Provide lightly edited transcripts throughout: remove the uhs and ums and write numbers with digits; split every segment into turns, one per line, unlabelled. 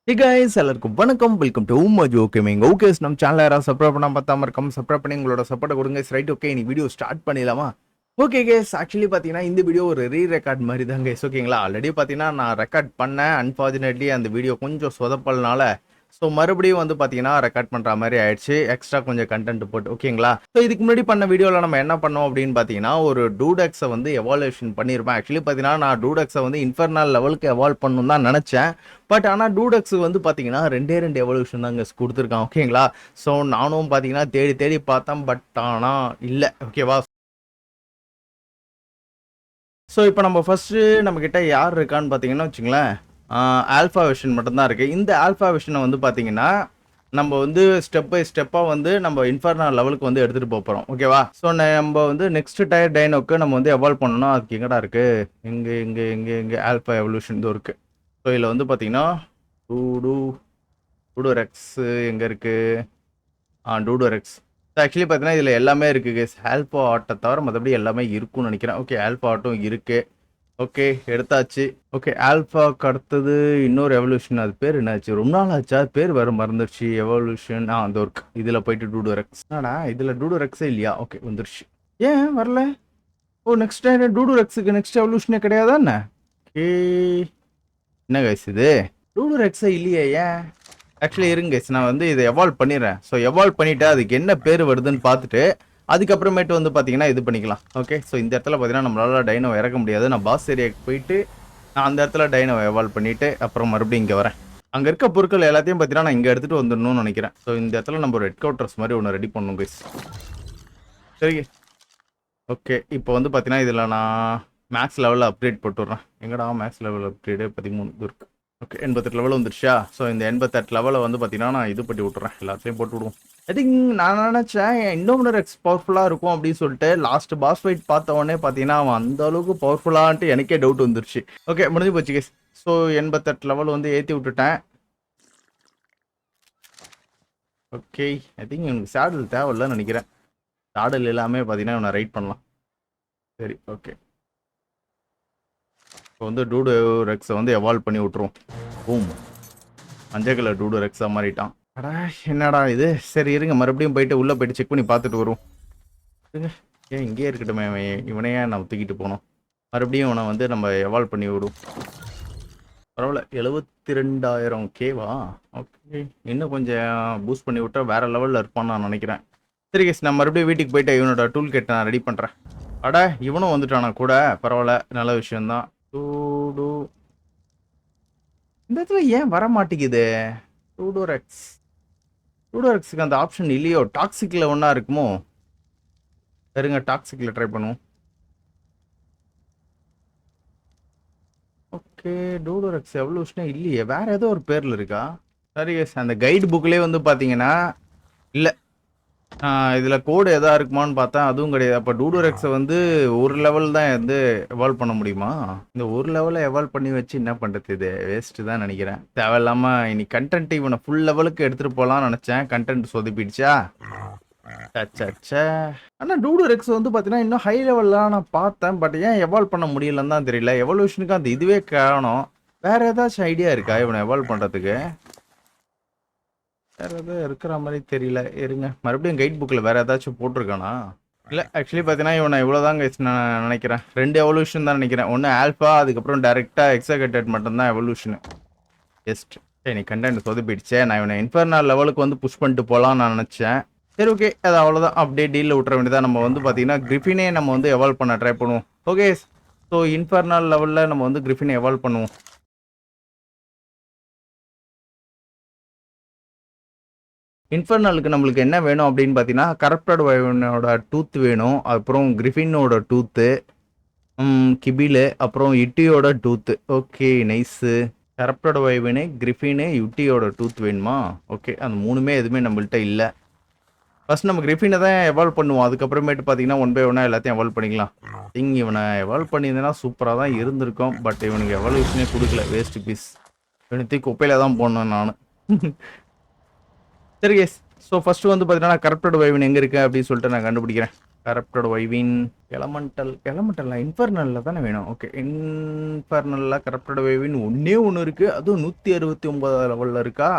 Hey guys, எல்லாருக்கும் வணக்கம். Welcome to Majo gaming. Okay, நம்ம சேனலை யாராவது சப்ஸ்கிரைப் பண்ணாம பார்த்தாம இருக்கோம். சப்ஸ்கிரைப் பண்ணி உங்களோட சப்போர்ட்டை கொடுங்க. ரைட், ஓகே, நீ வீடியோ ஸ்டார்ட் பண்ணிடலாமா? ஓகே கேஸ், ஆக்சுவலி பார்த்தீங்கன்னா இந்த வீடியோ ஒரு ரெக்கார்ட் மாதிரி தான் கேஸ். ஓகேங்களா, ஆல்ரெடி பார்த்தீங்கன்னா நான் ரெக்கார்ட் பண்ணேன். அன்ஃபார்ச்சுனேட்லி அந்த வீடியோ கொஞ்சம் சொதப்பல்னால ஸோ மறுபடியும் வந்து பார்த்தீங்கன்னா ரெக்கார்ட் பண்ணுற மாதிரி ஆயிடுச்சு. எக்ஸ்ட்ரா கொஞ்சம் கண்டென்ட் போட்டு. ஓகேங்களா, ஸோ இதுக்கு முன்னாடி பண்ண வீடியோவில் நம்ம என்ன பண்ணோம் அப்படின்னு பார்த்தீங்கன்னா ஒரு டூடெக்ஸை வந்து எவாலுவேஷன் பண்ணியிருப்பேன். ஆக்சுவலி பார்த்தீங்கன்னா நான் டூடெக்ஸை வந்து இன்ஃபர்னல் லெவலுக்கு எவால்வ் பண்ணணும் தான் நினச்சேன். பட் ஆனால் டூடெக்ஸ் வந்து பார்த்தீங்கன்னா ரெண்டு எவல்யூஷன் தாங்க கொடுத்துருக்கான். ஓகேங்களா, ஸோ நானும் பார்த்தீங்கன்னா தேடி தேடி பார்த்தேன். பட் ஆனால் இல்லை. ஓகேவா, ஸோ இப்போ நம்ம ஃபஸ்ட்டு நம்மக்கிட்ட யார் இருக்கான்னு பார்த்தீங்கன்னா வச்சுங்களேன், ஆல்ஃபா வெர்ஷன் மட்டும்தான் இருக்குது. இந்த ஆல்ஃபா வெர்ஷனை வந்து பார்த்தீங்கன்னா நம்ம வந்து ஸ்டெப் பை ஸ்டெப்பாக வந்து நம்ம இன்ஃபர்னல் லெவலுக்கு வந்து எடுத்துகிட்டு போகிறோம். ஓகேவா, ஸோ நம்ம வந்து நெக்ஸ்ட் டயர் டைனோக்கு நம்ம வந்து எவால்வ் பண்ணணும். அதுக்கு எங்கடா இருக்குது, இங்கே ஆல்ஃபா எவல்யூஷன் இது இருக்குது. ஸோ இதில் வந்து பார்த்தீங்கன்னா டூடோ ரெக்ஸ் எங்கே இருக்குது? டூடோ ரெக்ஸ். ஸோ ஆக்சுவலி பார்த்தீங்கன்னா இதில் எல்லாமே இருக்குது. ஆல்ஃபா ஆட்டை தவிர மற்றபடி எல்லாமே இருக்குன்னு நினைக்கிறேன். ஓகே, ஆல்ஃபா ஆட்டும் இருக்குது. ஓகே, எடுத்தாச்சு. ஓகே, ஆல்ஃபாக்கு அடுத்தது இன்னொரு எவல்யூஷன். அது பேர் என்னாச்சு, ரொம்ப நாள் ஆச்சா, பேர் வேறு மறந்துடுச்சு. எவல்யூஷன் அந்த ஒர்க் இதில் போயிட்டு டூடோ ரெக்ஸ். ஆனா இதில் டூடோ ரெக்ஸே இல்லையா? ஓகே, வந்துருச்சு. ஏன் வரல? ஓ, நெக்ஸ்ட் டூடோ ரெக்ஸுக்கு நெக்ஸ்ட் எவல்யூஷனே கிடையாதா என்ன? ஓகே, என்ன கைஸ் இது டூடோ ரெக்ஸே இல்லையே? ஏன்? ஆக்சுவலி இருங்க கைஸ், நான் வந்து இதை எவால்வ் பண்ணிடுறேன். ஸோ எவால்வ் பண்ணிவிட்டு அதுக்கு என்ன பேர் வருதுன்னு பார்த்துட்டு அதுக்கப்புறமேட்டு வந்து பார்த்தீங்கன்னா இது பண்ணிக்கலாம். ஓகே, ஸோ இந்த இடத்துல பார்த்தீங்கன்னா நம்மளால டைனோ இறக்க முடியாது. நான் பாஸ் ஏரியாவுக்கு போயிட்டு நான் அந்த இடத்துல டைனோ எவால்வ் பண்ணிவிட்டு அப்புறம் மறுபடியும் இங்கே வரேன். அங்கே இருக்க பொருட்கள் எல்லாத்தையும் பார்த்தீங்கன்னா நான் இங்கே எடுத்துகிட்டு வந்துடணும்னு நினைக்கிறேன். ஸோ இந்த இடத்துல நம்ம ஒரு ஹெட் குவார்ட்டர்ஸ் மாதிரி ஒன்று ரெடி பண்ணணும் கைஸ். சரி, ஓகே, இப்போ வந்து பார்த்தீங்கன்னா இதில் நான் மேக்ஸ் லெவலில் அப்கிரேட் போட்டுடுறேன். எங்கடா மேக்ஸ் லெவல் அப்கிரேடு 13 இது இருக்குது. ஓகே, 88 லெவல் வந்துருச்சா? ஸோ இந்த 88 லெவலில் வந்து பார்த்தீங்கன்னா நான் இது பண்ணி விட்டுறேன், எல்லாத்தையும் போட்டு விடுவோம். ஐ திங்க் நான் நினச்சேன் இன்னொரு எக்ஸ் பவர்ஃபுல்லாக இருக்கும் அப்படின்னு சொல்லிட்டு லாஸ்ட் பாஸ் ஃபைட் பார்த்த உடனே பார்த்தீங்கன்னா அவன் அந்த அளவுக்கு பவர்ஃபுல்லான்ட்டு எனக்கே டவுட் வந்துருச்சு. ஓகே, முடிஞ்சு போச்சு கேஸ். ஸோ 88 லெவல் வந்து ஏற்றி விட்டுட்டேன். ஓகே, ஐ திங்க் எனக்கு சேடல் தேவையில்லைன்னு நினைக்கிறேன். சேடல் எல்லாமே பார்த்தீங்கன்னா இவனை ரைட் பண்ணலாம். சரி, ஓகே, இப்போ வந்து டூடோ ரெக்ஸை வந்து எவால்வ் பண்ணி விட்ருவோம். பூம், மஞ்சள் கலர் டூடோ ரெக்ஸாக மாறிட்டான். அடா என்னடா இது. சரி இருங்க, மறுபடியும் போயிட்டு உள்ளே போயிட்டு செக் பண்ணி பார்த்துட்டு வருவோம். ஏன் இங்கேயே இருக்கட்டுமே, இவனையே நம்ம தூக்கிட்டு போனோம். மறுபடியும் இவனை வந்து நம்ம எவால்வ் பண்ணி விடுவோம். பரவாயில்ல, 72,000 கேவா? ஓகே, இன்னும் கொஞ்சம் பூஸ்ட் பண்ணி விட்டா வேற லெவலில் இருப்பான்னு நான் நினைக்கிறேன். சரி கேஸ், நான் மறுபடியும் வீட்டுக்கு போயிட்டு இவனோட டூல் கிட் நான் ரெடி பண்ணுறேன். அட இவனும் வந்துட்டானா கூட? பரவாயில்ல, நல்ல விஷயம்தான். டூடோ இந்த இடத்துல ஏன் வர மாட்டேங்குது? டூடோரெக்ஸுக்கு அந்த ஆப்ஷன் இல்லையோ? டாக்ஸிக்கில் ஒன்றா இருக்குமோ? சரிங்க, டாக்ஸிக்கில் ட்ரை பண்ணுவோம். ஓகே, டூடோரெக்ஸ் எவல்யூஷனே இல்லையே, வேற ஏதோ ஒரு பேரில் இருக்கா? சரி எஸ், அந்த கைடு புக்லேயே வந்து பார்த்தீங்கன்னா இல்லை. இதில் கோடு எதா இருக்குமான்னு பார்த்தா அதுவும் கிடையாது. அப்போ டூடோரெக்ஸை வந்து ஒரு லெவல் தான் வந்து எவால்வ் பண்ண முடியுமா? இந்த ஒரு லெவலில் எவால்வ் பண்ணி வச்சு என்ன பண்ணுறது? இது வேஸ்ட்டு தான் நினைக்கிறேன். தேவையில்லாமல் இன்னைக்கு கண்டென்ட் இவனை ஃபுல் லெவலுக்கு எடுத்துகிட்டு போகலான்னு நினச்சேன். கண்டென்ட் சொதப்பிடுச்சா? ஆனால் டூடோரெக்ஸ் வந்து பார்த்தீங்கன்னா இன்னும் ஹை லெவல்லாம் நான் பார்த்தேன். பட் ஏன் எவால்வ் பண்ண முடியலன்னு தான் தெரியல. எவல்யூஷனுக்கு அந்த இதுவே காரணம். வேற ஏதாச்சும் ஐடியா இருக்கா இவனை எவால்வ் பண்ணுறதுக்கு? வேற எதாவது இருக்கிற மாதிரி தெரியல. இருங்க, மறுபடியும் கைட் புக்கில் வேற ஏதாச்சும் போட்டிருக்கானா? இல்லை, ஆக்சுவலி பார்த்தீங்கன்னா இவனை இவ்வளோதாங்க நான் நினைக்கிறேன். 2 எவல்யூஷன் தான் நினைக்கிறேன். ஒன்று ஆல்ஃபா, அதுக்கப்புறம் டேரெக்டாக எக்ஸாகேட்டட் மட்டும்தான் எவல்யூஷனு. ஜஸ்ட் சரி, நீ கண்டென்ட் சொதப்பிடுச்சே. நான் இவனை இன்ஃபர்னல் லெவலுக்கு வந்து புஷ் பண்ணிட்டு போகலான்னு நான் நினச்சேன். சரி, ஓகே, அது அவ்வளோதான். அப்படியே டீலில் விட்டுற வேண்டியதான். நம்ம வந்து பார்த்தீங்கன்னா கிரிஃபினே நம்ம வந்து எவால்வ் பண்ண ட்ரை பண்ணுவோம். ஓகே, ஸோ இன்ஃபர்னல் லெவலில் நம்ம வந்து கிரிஃபினை எவால்வ் பண்ணுவோம். இன்ஃபர்னலுக்கு நம்மளுக்கு என்ன வேணும் அப்படின்னு பார்த்தீங்கன்னா கரப்டட் வைவனோட டூத் வேணும். அப்புறம் கிரிஃபினோட டூத்து, கிபிலு, அப்புறம் யுட்டியோட tooth. Okay, nice. Corrupted wyvern, griffin, யுட்டியோட டூத் வேணுமா? ஓகே, அந்த மூணுமே எதுவுமே நம்மள்கிட்ட இல்லை. ஃபர்ஸ்ட் நம்ம கிரிஃபினை தான் எவால்வ் பண்ணுவோம். அதுக்கப்புறமேட்டு பார்த்தீங்கன்னா 1 by 1 எல்லாத்தையும் எவால்வ் பண்ணிக்கலாம். திங் இவனை எவால்வ் பண்ணியிருந்தேன்னா சூப்பராக தான் இருந்திருக்கும். பட் இவனுக்கு எவால்யூஷனே கொடுக்கல, வேஸ்ட் பீஸ். இவனுக்கு குப்பையில் தான் போடணும் நான். சரி கேஸ், ஸோ ஃபஸ்ட்டு வந்து பார்த்தீங்கன்னா கரப்டட் வைவன் எங்கே இருக்குது அப்படின்னு சொல்லிட்டு நான் கண்டுபிடிக்கிறேன். கரப்டட் வைவின் எலமெண்டல் இன்ஃபர்னலில் தானே வேணும். ஓகே, இன்ஃபர்னலில் கரப்டட் வைவின் ஒன்று இருக்குது. அதுவும் 169 லெவலில் இருக்கா?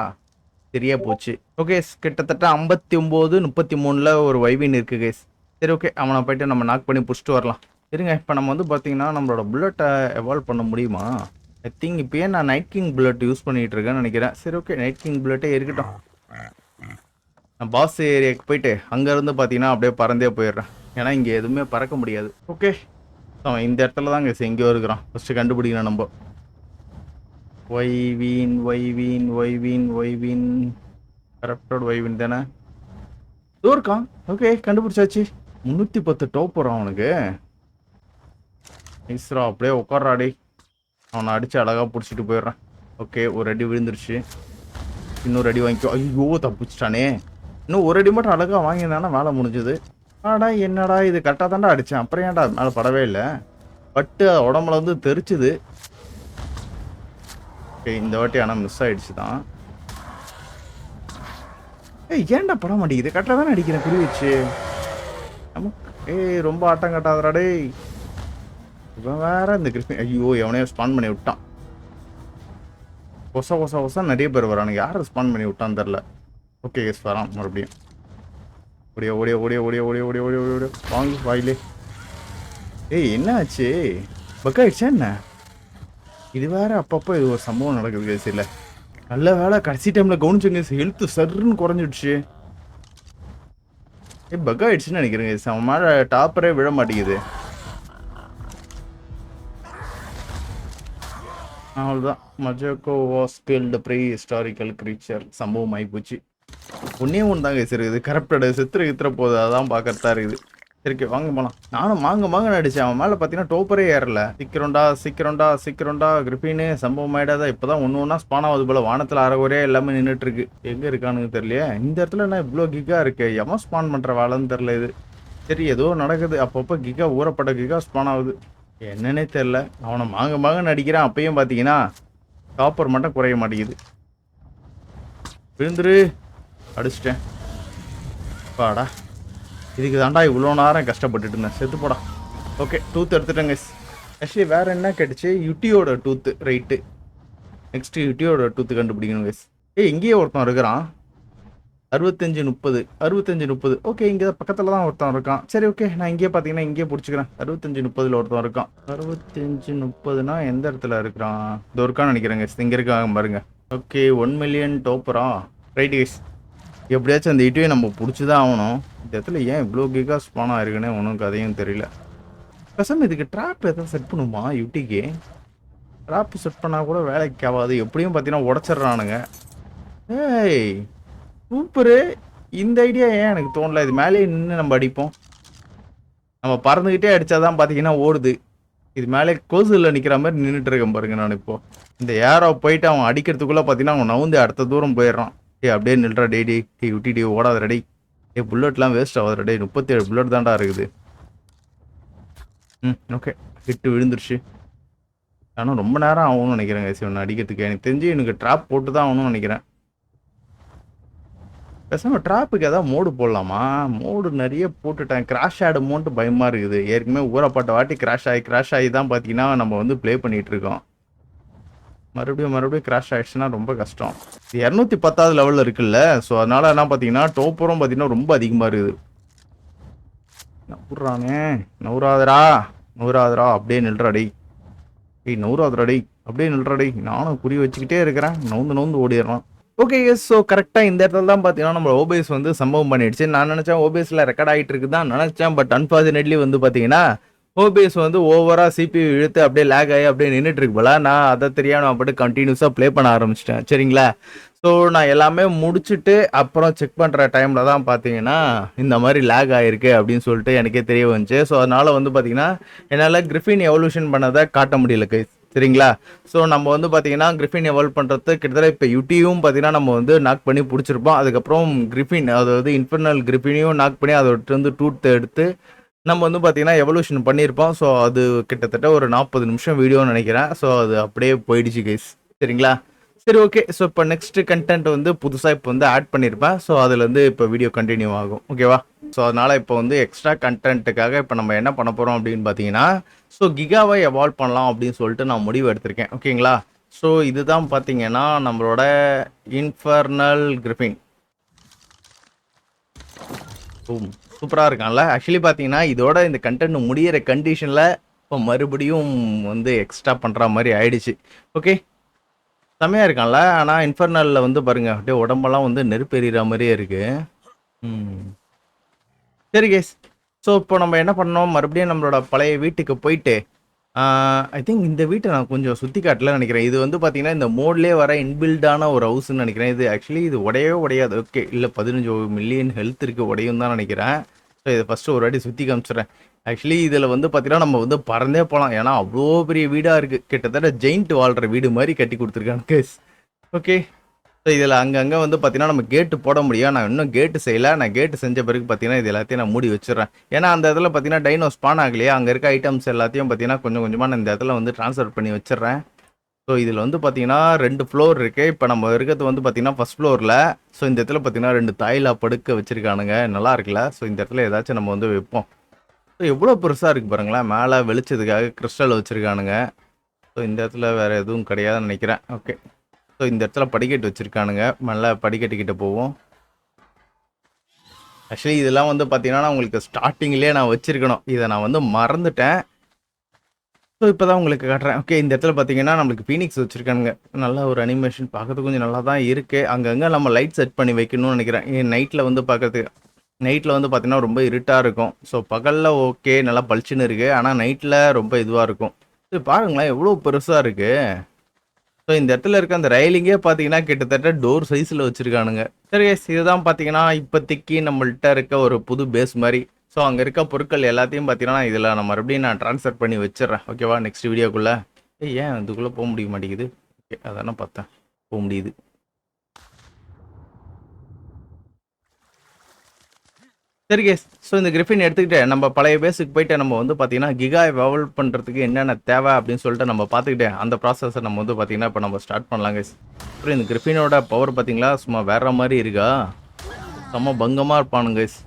சரியா போச்சு. ஓகே, கிட்டத்தட்ட 59 33ல் ஒரு வைவின் இருக்குது கைஸ். சரி ஓகே, அவனை போய்ட்டு நம்ம நாக் பண்ணி பிடிச்சிட்டு வரலாம். சரிங்க, இப்போ நம்ம வந்து பார்த்தீங்கன்னா நம்மளோட புல்லட்டை எவால்வ் பண்ண முடியுமா? ஐ திங்க் இப்போயே நான் நைட் கிங் புல்லட் யூஸ் பண்ணிகிட்டு இருக்கேன்னு நினைக்கிறேன். சரி ஓகே, நைட் கிங் புல்லட்டே இருக்கட்டும். நான் பாஸ் ஏரியாவுக்கு போயிட்டு அங்கேருந்து பார்த்தீங்கன்னா அப்படியே பறந்தே போயிடுறேன். ஏன்னா இங்கே எதுவுமே பறக்க முடியாது. ஓகே, அவன் இந்த இடத்துல தான் கைஸ் எங்கேயோ இருக்கிறான். ஃபஸ்ட்டு கண்டுபிடிக்கணும் நம்ம. ஒய்வீன் கரப்டட் வைவின் தானே இருக்கான். ஓகே, கண்டுபிடிச்சாச்சு. 310 டோப்பர் அவனுக்கு. ஈஸ்ரா அப்படியே உட்காராடி. அவனை அடித்து அழகாக பிடிச்சிட்டு போயிடுறான். ஓகே, ஒரு அடி விழுந்துருச்சு. இன்னொரு அடி வாங்கிக்கோ. ஐயோ, தப்பிச்சிட்டானே. இன்னும் ஒரு அடி மட்டும் அழகாக வாங்கியிருந்தானா வேலை முடிஞ்சுது. ஆடா என்னடா இது, கரெக்டாக தாண்டா அடித்தேன். அப்புறம் ஏன்டா மேலே படவே இல்லை. பட்டு உடம்புல வந்து தெரிச்சுது. ஓகே, இந்த வாட்டி ஆனால் மிஸ் ஆகிடுச்சு தான். ஏன்டா பட மாட்டேங்குது? கரெக்டாக தானே அடிக்கிறேன் குறி வச்சு. நமக்கு ரொம்ப ஆட்டம் கட்டாதடா. இவன் வேற இந்த கிறிஸ்பின். ஐயோ, எவனையோ ஸ்பான் பண்ணி விட்டான். கொசா நிறைய பேர் வரானுங்க. யார் ஸ்பான் பண்ணி விட்டான்னு தெரில. ஓகே எஸ், வரான் மறுபடியும். ஓடிய வாங்க வாயிலே. என்ன ஆச்சு? பக் ஆயிடுச்சா என்ன? இது வேற அப்பப்போ இது ஒரு சம்பவம் நடக்குது கேஸ். இல்லை நல்ல வேலை கடைசி டைமில் கவனிச்சுங்க. ஹெல்த்து சர்ன்னு குறைஞ்சிடுச்சு. பக் ஆயிடுச்சுன்னு நினைக்கிறேன் கேஸ். அவன் மேலே டாப்பரே விழ மாட்டேங்குது. அவ்வளோதான். மஜோக்கோ was killed pre historical creature. சம்பவம் ஆகிப்போச்சு. ஒன்றே ஒன்று தாங்க இருக்குது. கரப்டடு சித்திர போகுது. அதான் பார்க்கறதா இருக்குது. சரி வாங்க போகலாம். நானும் மாங்க நடிச்சேன். அவன் மேலே பார்த்தீங்கன்னா டோப்பரே ஏறல. சீக்கிரம்டா கிரிஃபின்னு சம்பவம் ஆகிடாதா. இப்போ தான் ஒன்று ஸ்பான் ஆகுது போல். வானத்தில் அறகுறையே எல்லாமே நின்றுட்டு இருக்கு. எங்கே இருக்கானுங்க தெரியலையே. இந்த இடத்துல என்ன இவ்வளோ கிகா இருக்கு? எவன் ஸ்பான் பண்ணுற வேலைன்னு தெரில இது. சரி ஏதோ நடக்குது. அப்பப்போ கிகா ஊறப்பட்ட கிகா ஸ்பான் ஆகுது. என்னன்னே தெரில. அவனை மாங்க நடிக்கிறான். அப்பயும் பார்த்தீங்கன்னா டாப்பர் மட்டும் குறைய மாட்டேங்குது. விழுந்துரு. அடிச்சிட்டேன். பாடா, இதுக்கு தாண்டா இவ்வளோ நேரம் கஷ்டப்பட்டுட்டு இருந்தேன். செத்து போடா. Okay, tooth எடுத்துட்டேங்க. ஆக்சுவலி வேறு என்ன கேட்டுச்சு? யுட்டியோட டூத்து. ரைட்டு, நெக்ஸ்ட்டு யுட்டியோட டூத்து கண்டுபிடிக்கணும் கைஸ். இங்கேயே ஒருத்தன் இருக்கிறான். 65-30. ஓகே, இங்கே பக்கத்தில் தான் ஒருத்தன் இருக்கான். சரி ஓகே, நான் இங்கேயே பார்த்தீங்கன்னா இங்கேயே பிடிச்சிக்கிறேன். 65-30 ஒருத்தன் இருக்கான். 65-30னா எந்த இடத்துல இருக்கிறான்? இது இருக்கான்னு நினைக்கிறேங்க. இங்கே இருக்காங்க பாருங்க. ஓகே, 1 மில்லியன் டோப்பரா? ரைட் கைஸ், எப்படியாச்சும் அந்த இட்டுவே நம்ம பிடிச்சி தான் ஆகணும். இந்த இடத்துல ஏன் இவ்வளோ கிகா ஸ்பான் ஆயிருக்குன்னு ஒன்றும் கதையும் தெரியல. பசங்க இதுக்கு ட்ராப் எதாவது செட் பண்ணுமா? யூடிக்கு ட்ராப் செட் பண்ணால் கூட வேலைக்கு ஆகாது. எப்படியும் பார்த்தீங்கன்னா உடச்சிட்றானுங்க. ஏய் சூப்பரு. இந்த ஐடியா ஏன் எனக்கு தோணல? இது மேலேயே நின்று நம்ம அடிப்போம். நம்ம பறந்துக்கிட்டே அடித்தாதான் பார்த்தீங்கன்னா ஓடுது. இது மேலே கோசில் நிற்கிற மாதிரி நின்றுட்டு இருக்கேன் பாருங்க. நான் இப்போ இந்த ஏரோ போயிட்டு அவன் அடிக்கிறதுக்குள்ளே பார்த்தீங்கன்னா அவன் நவுந்து அடுத்த தூரம் போயிடுறான். அப்படியே நில்றா. டே விட்டி ஓடாத ரெடி. புல்லட்லாம் வேஸ்ட் ஆகாத ரெடி. 37 புல்லட் தான்டா இருக்குது. ஓகே, ஹிட்டு விழுந்துருச்சு. ஆனால் ரொம்ப நேரம் ஆகும்னு நினைக்கிறேன் கைஸ் இவனை அடிக்கிறதுக்கு. எனக்கு தெரிஞ்சு எனக்கு ட்ராப் போட்டு தான் ஆகணும்னு நினைக்கிறேன். பேசாமல் ட்ராப்புக்கு ஏதாவது மோடு போடலாமா? மோடு நிறைய போட்டுட்டேன். கிராஷ் ஆகிடுமோன்ட்டு பயமாக இருக்குது. ஏற்கனவே ஊறப்பட்ட வாட்டி கிராஷ் ஆகி தான் பார்த்தீங்கன்னா நம்ம வந்து ப்ளே பண்ணிகிட்டு இருக்கோம். மறுபடியும் கிராஷ் ஆகிடுச்சுன்னா ரொம்ப கஷ்டம். 210வது லெவலில் இருக்குல்ல. ஸோ அதனால் என்ன பார்த்தீங்கன்னா டோப்பரும் பார்த்தீங்கன்னா ரொம்ப அதிகமாக இருக்குது. நவுறானே. நவுறாதரா. அப்படியே நில்றாடி. நவுறாதராடி. அப்படியே நில்றாடி. நானும் குறி வச்சுக்கிட்டே இருக்கிறேன். நவுந்து ஓடிடுறான். ஓகே ஸோ கரெக்டாக இந்த இடத்துல தான் பார்த்தீங்கன்னா நம்ம ஓபிஎஸ் வந்து சம்பவம் பண்ணிடுச்சு. நான் நினச்சேன் ஓபிஎஸ்ல ரெக்கார்ட் ஆகிட்டு இருக்குது தான் நினச்சேன். பட் அன்ஃபார்ச்சுனேட்லி வந்து பார்த்தீங்கன்னா ஓபிஎஸ் வந்து ஓவராக சிபியூ இழுத்து அப்படியே லேக் ஆகி அப்படியே நின்றுட்டு இருக்கு போல. நான் அதை தெரியாமல் நான் பாட்டு கண்டினியூஸாக ப்ளே பண்ண ஆரம்பிச்சிட்டேன். சரிங்களா? ஸோ நான் எல்லாமே முடிச்சுட்டு அப்புறம் செக் பண்ணுற டைமில் தான் பார்த்தீங்கன்னா இந்த மாதிரி லேக் ஆகிருக்கு அப்படின்னு சொல்லிட்டு எனக்கே தெரிய வந்துச்சு. ஸோ அதனால் வந்து பார்த்தீங்கன்னா என்னால் கிரிஃபின் எவல்யூஷன் பண்ணதை காட்ட முடியல கைஸ். சரிங்களா? ஸோ நம்ம வந்து பார்த்தீங்கன்னா கிரிஃபின் எவால்வ் பண்ணுறது கிட்டத்தட்ட இப்போ யூடியும் பார்த்தீங்கன்னா நம்ம வந்து நாக் பண்ணி பிடிச்சிருப்போம். அதுக்கப்புறம் கிரிஃபின், அதாவது இன்ஃபர்னல் கிரிஃபினையும் நாக் பண்ணி அதோட வந்து டூத் எடுத்து நம்ம வந்து பார்த்தீங்கன்னா எவல்யூஷன் பண்ணியிருப்போம். ஸோ அது கிட்டத்தட்ட ஒரு 40 நிமிஷம் வீடியோன்னு நினைக்கிறேன். ஸோ அது அப்படியே போயிடுச்சு கைஸ். சரிங்களா? சரி ஓகே. ஸோ இப்போ நெக்ஸ்ட் கண்டென்ட் வந்து புதுசாக இப்போ வந்து ஆட் பண்ணியிருப்பேன். ஸோ அதுலேருந்து இப்போ வீடியோ கண்டினியூ ஆகும். ஓகேவா? ஸோ அதனால் இப்போ வந்து எக்ஸ்ட்ரா கண்டென்ட்டுக்காக இப்போ நம்ம என்ன பண்ண போகிறோம் அப்படின்னு பார்த்தீங்கன்னா, ஸோ கிகாவை எவால்வ் பண்ணலாம் அப்படின்னு சொல்லிட்டு நான் முடிவு எடுத்திருக்கேன். ஓகேங்களா? ஸோ இதுதான் பார்த்தீங்கன்னா நம்மளோட இன்ஃபர்னல் கிரிஃபின். சூப்பராக இருக்கான்ல. ஆக்சுவலி பார்த்தீங்கன்னா இதோட இந்த கண்டென்ட் முடியிற கண்டிஷனில் இப்போ மறுபடியும் வந்து எக்ஸ்ட்ரா பண்ணுற மாதிரி ஆயிடுச்சு. ஓகே, செம்மையாக இருக்கான்ல. ஆனால் இன்ஃபர்னலில் வந்து பாருங்க அப்படியே உடம்பெல்லாம் வந்து நெருப்பு எறிகிற மாதிரியே இருக்கு. சரி கேஸ். ஸோ இப்போ நம்ம என்ன பண்ணோம், மறுபடியும் நம்மளோட பழைய வீட்டுக்கு போயிட்டு ஐ திங்க் இந்த வீட்டை நான் கொஞ்சம் சுற்றி காட்டலன்னு நினைக்கிறேன். இது வந்து பார்த்தீங்கன்னா இந்த மோட்லேயே வர இன்பில்டான ஒரு ஹவுஸ்ன்னு நினைக்கிறேன். இது ஆக்சுவலி இது உடையவே உடையாது. ஓகே, இல்லை 15 மில்லியன் ஹெல்த் இருக்குது, உடையும் தான் நினைக்கிறேன். ஸோ இதை ஃபஸ்ட்டு ஒரு வாட்டி சுற்றி காமிச்சிடுறேன். ஆக்சுவலி இதில் வந்து பார்த்தீங்கன்னா நம்ம வந்து பறந்தே போகலாம். ஏன்னா அவ்வளோ பெரிய வீடாக இருக்குது. கிட்டத்தட்ட ஜெயிண்ட் வாழ்கிற வீடு மாதிரி கட்டி கொடுத்துருக்காங்க கேஸ். ஓகே, ஸோ இதில் அங்கங்கே வந்து பார்த்தீங்கன்னா நம்ம கேட்டு போட முடியும். நான் இன்னும் கேட்டு செய்யலை. நான் கேட்டு செஞ்ச பிறகு பார்த்தீங்கன்னா இது எல்லாத்தையும் நான் மூடி வச்சிடுறேன். ஏன்னா அந்த இடத்துல பார்த்தீங்கன்னா டைனோ ஸ்பான் ஆகலையே. அங்கே இருக்க ஐட்டம்ஸ் எல்லாத்தையும் பார்த்தீங்கன்னா கொஞ்சம் கொஞ்சமாக நான் இந்த இடத்துல வந்து ட்ரான்ஸ்ஃபர் பண்ணி வச்சிடுறேன். ஸோ இதில் வந்து பார்த்தீங்கன்னா 2 ஃப்ளோர் இருக்குது. இப்போ நம்ம இருக்கிறது வந்து பார்த்தீங்கன்னா ஃபஸ்ட் ஃப்ளோரில். ஸோ இந்த இடத்துல பார்த்தீங்கன்னா 2 தாயிலா படுக்க வச்சுருக்கானுங்க. நல்லா இருக்குல்ல. ஸோ இந்த இடத்துல ஏதாச்சும் நம்ம வந்து வைப்போம். ஸோ எவ்வளோ பெருசாக இருக்குது பாருங்களேன். மேலே வெளிச்சதுக்காக கிறிஸ்டல் வச்சுருக்கானுங்க. ஸோ இந்த இடத்துல வேறு எதுவும் கிடையாதுன்னு நினைக்கிறேன். ஓகே, ஸோ இந்த இடத்துல படிக்கட்டு வச்சுருக்கானுங்க. நல்லா படிக்கட்டுக்கிட்ட போவோம். ஆக்சுவலி இதெல்லாம் வந்து பார்த்தீங்கன்னா உங்களுக்கு ஸ்டார்டிங்லேயே நான் வச்சுருக்கணும். இதை நான் வந்து மறந்துட்டேன். ஸோ இப்போ தான் உங்களுக்கு காட்டுறேன். ஓகே, இந்த இடத்துல பார்த்தீங்கன்னா நம்மளுக்கு ஃபீனிக்ஸ் வச்சுருக்கானுங்க. நல்ல ஒரு அனிமேஷன் பார்க்கறதுக்கு கொஞ்சம் நல்லா தான் இருக்குது. அங்கங்கே நம்ம லைட் செட் பண்ணி வைக்கணும்னு நினைக்கிறேன். நைட்டில் வந்து பார்க்கறதுக்கு நைட்டில் வந்து பார்த்தீங்கன்னா ரொம்ப இருட்டாக இருக்கும். ஸோ பகலில் ஓகே நல்லா பளிச்சுன்னு இருக்குது. ஆனால் நைட்டில் ரொம்ப இதுவாக இருக்கும். இது பாருங்களேன் எவ்வளோ பெருசாக இருக்குது. ஸோ இந்த இடத்துல இருக்க அந்த ரயிலிங்கே பார்த்தீங்கன்னா கிட்டத்தட்ட டோர் சைஸில் வச்சுருக்கானுங்க. சரி guys, இதுதான் பார்த்தீங்கன்னா இப்போதைக்கு நம்மள்ட்ட இருக்க ஒரு புது பேஸ் மாதிரி. ஸோ அங்கே இருக்க பொருட்கள் எல்லாத்தையும் பார்த்தீங்கன்னா இதில் நான் மறுபடியும் நான் ட்ரான்ஸ்ஃபர் பண்ணி வச்சிடுறேன். ஓகேவா? நெக்ஸ்ட் வீடியோக்குள்ளே ஏன் இதுக்குள்ளே போக முடிய மாட்டேங்குது? ஓகே, அதானே பார்த்தேன், போக முடியுது. சரி கேஸ். ஸோ இந்த கிரிஃபின் எடுத்துக்கிட்டு நம்ம பழைய பேஸுக்கு போயிட்டு நம்ம வந்து பார்த்தீங்கன்னா கிகாய் எவால்வ் பண்ணுறதுக்கு என்னென்ன தேவை அப்படின்னு சொல்லிட்டு நம்ம பார்த்துக்கிட்டு அந்த ப்ராசஸை நம்ம வந்து பார்த்தீங்கன்னா இப்போ நம்ம ஸ்டார்ட் பண்ணலாம் கேஸ். அப்புறம் இந்த கிரிஃபினோட பவர் பார்த்தீங்களா சும்மா வேற மாதிரி இருக்கா. செம்ம பங்கமாக இருப்பானுங்க கேஸ்.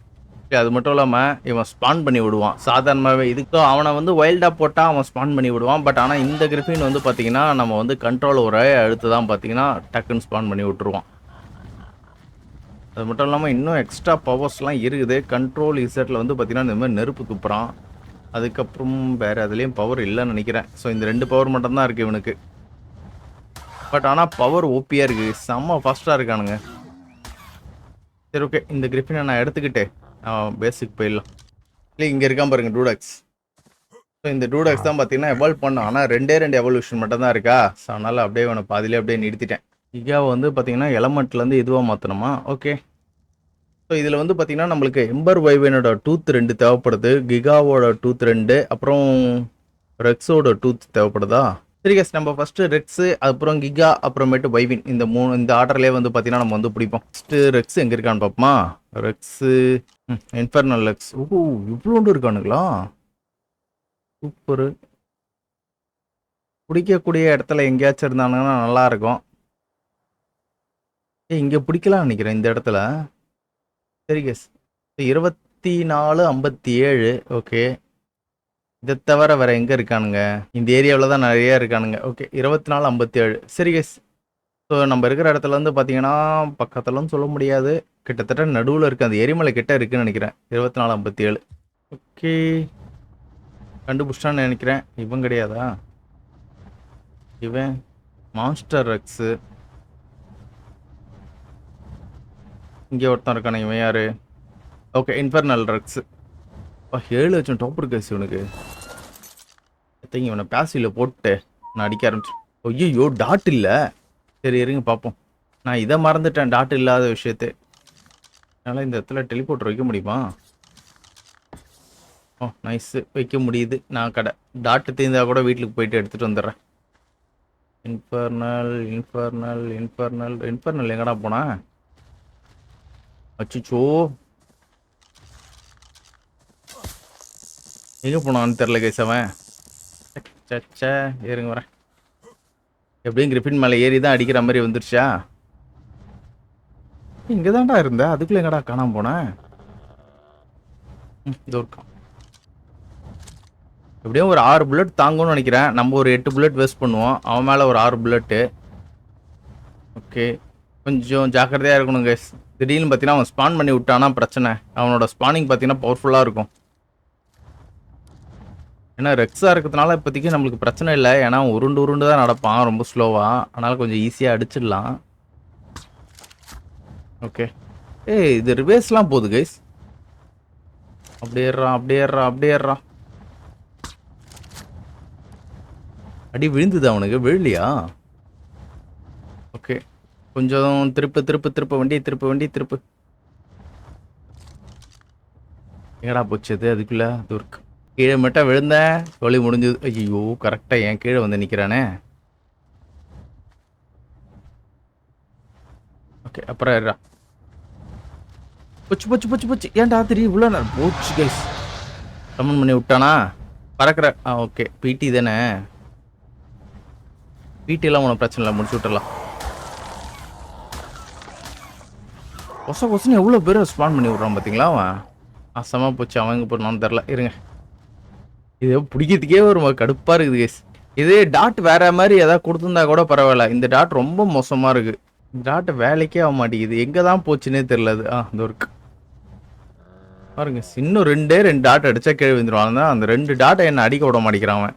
அது மட்டும் இல்லாமல் இவன் ஸ்பான் பண்ணி விடுவான் சாதாரணமாகவே. இதுக்கும் அவனை வந்து வைல்டாக போட்டால் அவன் ஸ்பான் பண்ணி விடுவான். பட் ஆனால் இந்த கிரிஃபின் வந்து பார்த்தீங்கன்னா நம்ம வந்து கண்ட்ரோல் ஒரு அடுத்து தான் பார்த்தீங்கன்னா டக்குன்னு ஸ்பான் பண்ணி விட்டுருவான். அது மட்டும் இல்லாமல் இன்னும் எக்ஸ்ட்ரா பவர்ஸ்லாம் இருக்குது. கண்ட்ரோல் இசட்டில் வந்து பார்த்தீங்கன்னா இந்த மாதிரி நெருப்பு துப்புறான். அதுக்கப்புறம் வேறு அதுலேயும் பவர் இல்லைன்னு நினைக்கிறேன். ஸோ இந்த 2 பவர் மட்டும்தான் இருக்குது இவனுக்கு. பட் ஆனால் பவர் ஓபியாக இருக்குது. செம்ம ஃபாஸ்ட்டாக இருக்கானுங்க. சரி ஓகே, இந்த கிரிஃபினை நான் எடுத்துக்கிட்டு பேஸுக்கு போயிடலாம். இல்லை இங்கே இருக்கான் பாருங்க டூடாக்ஸ். ஸோ இந்த டூடாக்ஸ் தான் பார்த்தீங்கன்னா எவால்வ் பண்ணோம். ஆனால் 2 எவல்யூஷன் மட்டும் தான் இருக்கா. ஸோ அதனால் அப்படியே அவனை பாதிலே அப்படியே நிறுத்திட்டேன். கிகாவை வந்து பார்த்தீங்கன்னா எலமெண்ட்லேருந்து இதுவாக மாற்றணுமா? ஓகே, ஸோ இதில் வந்து பார்த்தீங்கன்னா நம்மளுக்கு எம்பர் வைவனோட டூத் 2 தேவைப்படுது. கிகாவோட டூத் 2, அப்புறம் ரெக்ஸோட டூத் தேவைப்படுதா? சரி கேஸ், நம்ம ஃபஸ்ட்டு ரெக்ஸு, அப்புறம் கிகா, அப்புறமேட்டு வைவின் இந்த 3 இந்த ஆர்டர்லேயே வந்து பார்த்தீங்கன்னா நம்ம வந்து பிடிப்போம். ஃபஸ்ட்டு ரெக்ஸ் எங்கே இருக்கான்னு பார்ப்போமா? Rex infernal Rex. ஓ இவ்வளோண்டு இருக்கானுங்களா? சூப்பரு. பிடிக்கக்கூடிய இடத்துல எங்கேயாச்சும் இருந்தானுங்கன்னா நல்லாயிருக்கும். இங்கே பிடிக்கலாம் நினைக்கிறேன் இந்த இடத்துல. சரி கேஸ், 2457. ஓகே, இதை தவிர வேற எங்கே இருக்கானுங்க? இந்த ஏரியாவில் தான் நிறைய இருக்கானுங்க. ஓகே, 2457. சரி கேஸ், ஸோ நம்ம இருக்கிற இடத்துல வந்து பார்த்தீங்கன்னா பக்கத்துலன்னு சொல்ல முடியாது, கிட்டத்தட்ட நடுவில் இருக்குது. அந்த எரிமலை கிட்ட இருக்குன்னு நினைக்கிறேன். 2457. ஓகே, கண்டுபிடிச்சான்னு நினைக்கிறேன். இவன் கிடையாதா? இவன் மான்ஸ்டர் ரெக்ஸு. இங்கே ஒருத்தன் இருக்கானே, இவன் யாரு? Okay, infernal Rex. 7 லட்சம் டாப் இருக்கு இவனுக்கு. இவனை பேசியில் போட்டு நான் அடிக்க ஆரம்பிச்சேன். ஐயோ டாட் இல்லை. சரி இருங்க பார்ப்போம். நான் இதை மறந்துட்டேன், டாட் இல்லாத விஷயத்தை. அதனால் இந்த இடத்துல டெலிபோர்ட் வைக்க முடியுமா? ஓ நைஸு, வைக்க முடியுது. நான் டாட்டு தீர்ந்தால் கூட வீட்டுக்கு போயிட்டு எடுத்துகிட்டு வந்துடுறேன். இன்ஃபர்னல் இன்ஃபர்னல் இன்ஃபர்னல் இன்ஃபர்னல் எங்கடா போனா? அச்சுச்சோ, எங்கே போனான்னு தெரில கைஸ் அவன். சச்சா இருங்க வரேன். எப்படியும் கிரிஃபின் மேலே ஏறி தான் அடிக்கிற மாதிரி வந்துருச்சா? இங்கே தான்டா இருந்த, அதுக்குள்ளே எங்கடா காணாம போனேன்? இதோ இருக்கான். எப்படியும் ஒரு 6 புல்லட் தாங்கும்னு நினைக்கிறேன். நம்ம ஒரு 8 புல்லட் வேஸ்ட் பண்ணுவோம். அவன் மேலே ஒரு 6 புல்லட்டு. ஓகே, கொஞ்சம் ஜாக்கிரதையாக இருக்கணும் கைஸ். திடீர்னு பார்த்தீங்கன்னா அவன் ஸ்பான் பண்ணி விட்டானா பிரச்சனை. அவனோட ஸ்பானிங் பார்த்தீங்கன்னா பவர்ஃபுல்லாக இருக்கும். ஏன்னா ரெக்ஸாக இருக்கிறதுனால இப்போதைக்கு நம்மளுக்கு பிரச்சனை இல்லை. ஏன்னா உருண்டு உருண்டு தான் நடப்பான் ரொம்ப ஸ்லோவாக. அதனால் கொஞ்சம் ஈஸியாக அடிச்சிடலாம். ஓகே, ஏய் இது ரிவேர்ஸ்லாம் போகுது கைஸ். அப்படியே ஏறான், அப்படியே ஏறான், அப்படியே ஏறான். அடி விழுந்துது அவனுக்கு, விழலையா? ஓகே, கொஞ்சம் திருப்பு திருப்பு திருப்பு வண்டி திருப்பு, வண்டி திருப்பு. எங்கடா போச்சது அதுக்குள்ள? துர்க் கீழே மட்டும் விழுந்தேன், தொழில் முடிஞ்சது. ஐயோ கரெக்டாக என் கீழே வந்து நிற்கிறானே. ஓகே, அப்புறம் ஏறா. போச்சு போச்சு போச்சு போச்சு. ஏன்டா தெரியும் இவ்வளோ நேரம் போச்சு கைஸ். கமெண்ட் பண்ணி விட்டானா பறக்கிற. ஓகே, பிடி தானே. பிடிலாம் ஒன்றும் பிரச்சனை இல்லை, முடிச்சு விட்டுடலாம். கொசன்னு எவ்வளோ பேர் ஸ்பான் பண்ணி விட்றான் பார்த்தீங்களா அவன். அசமாக போச்சு. அவன் எங்கே போனான்னு தெரில. இருங்க, இது பிடிக்கிறதுக்கே ஒரு கடுப்பாக இருக்குது கேஸ். இது டாட் வேற மாதிரி ஏதாவது கொடுத்துருந்தா கூட பரவாயில்ல. இந்த டாட் ரொம்ப மோசமாக இருக்குது. இந்த டாட் வேலைக்கே ஆக மாட்டேங்குது. எங்கே தான் போச்சுன்னே தெரில. அது இந்த ஒர்க் பாருங்க. இன்னும் ரெண்டு டாட் அடித்தா கீழே விழுந்துருவான். அந்த 2 டாட்டை என்ன அடிக்க விட மாட்டேங்கிறான் அவன்.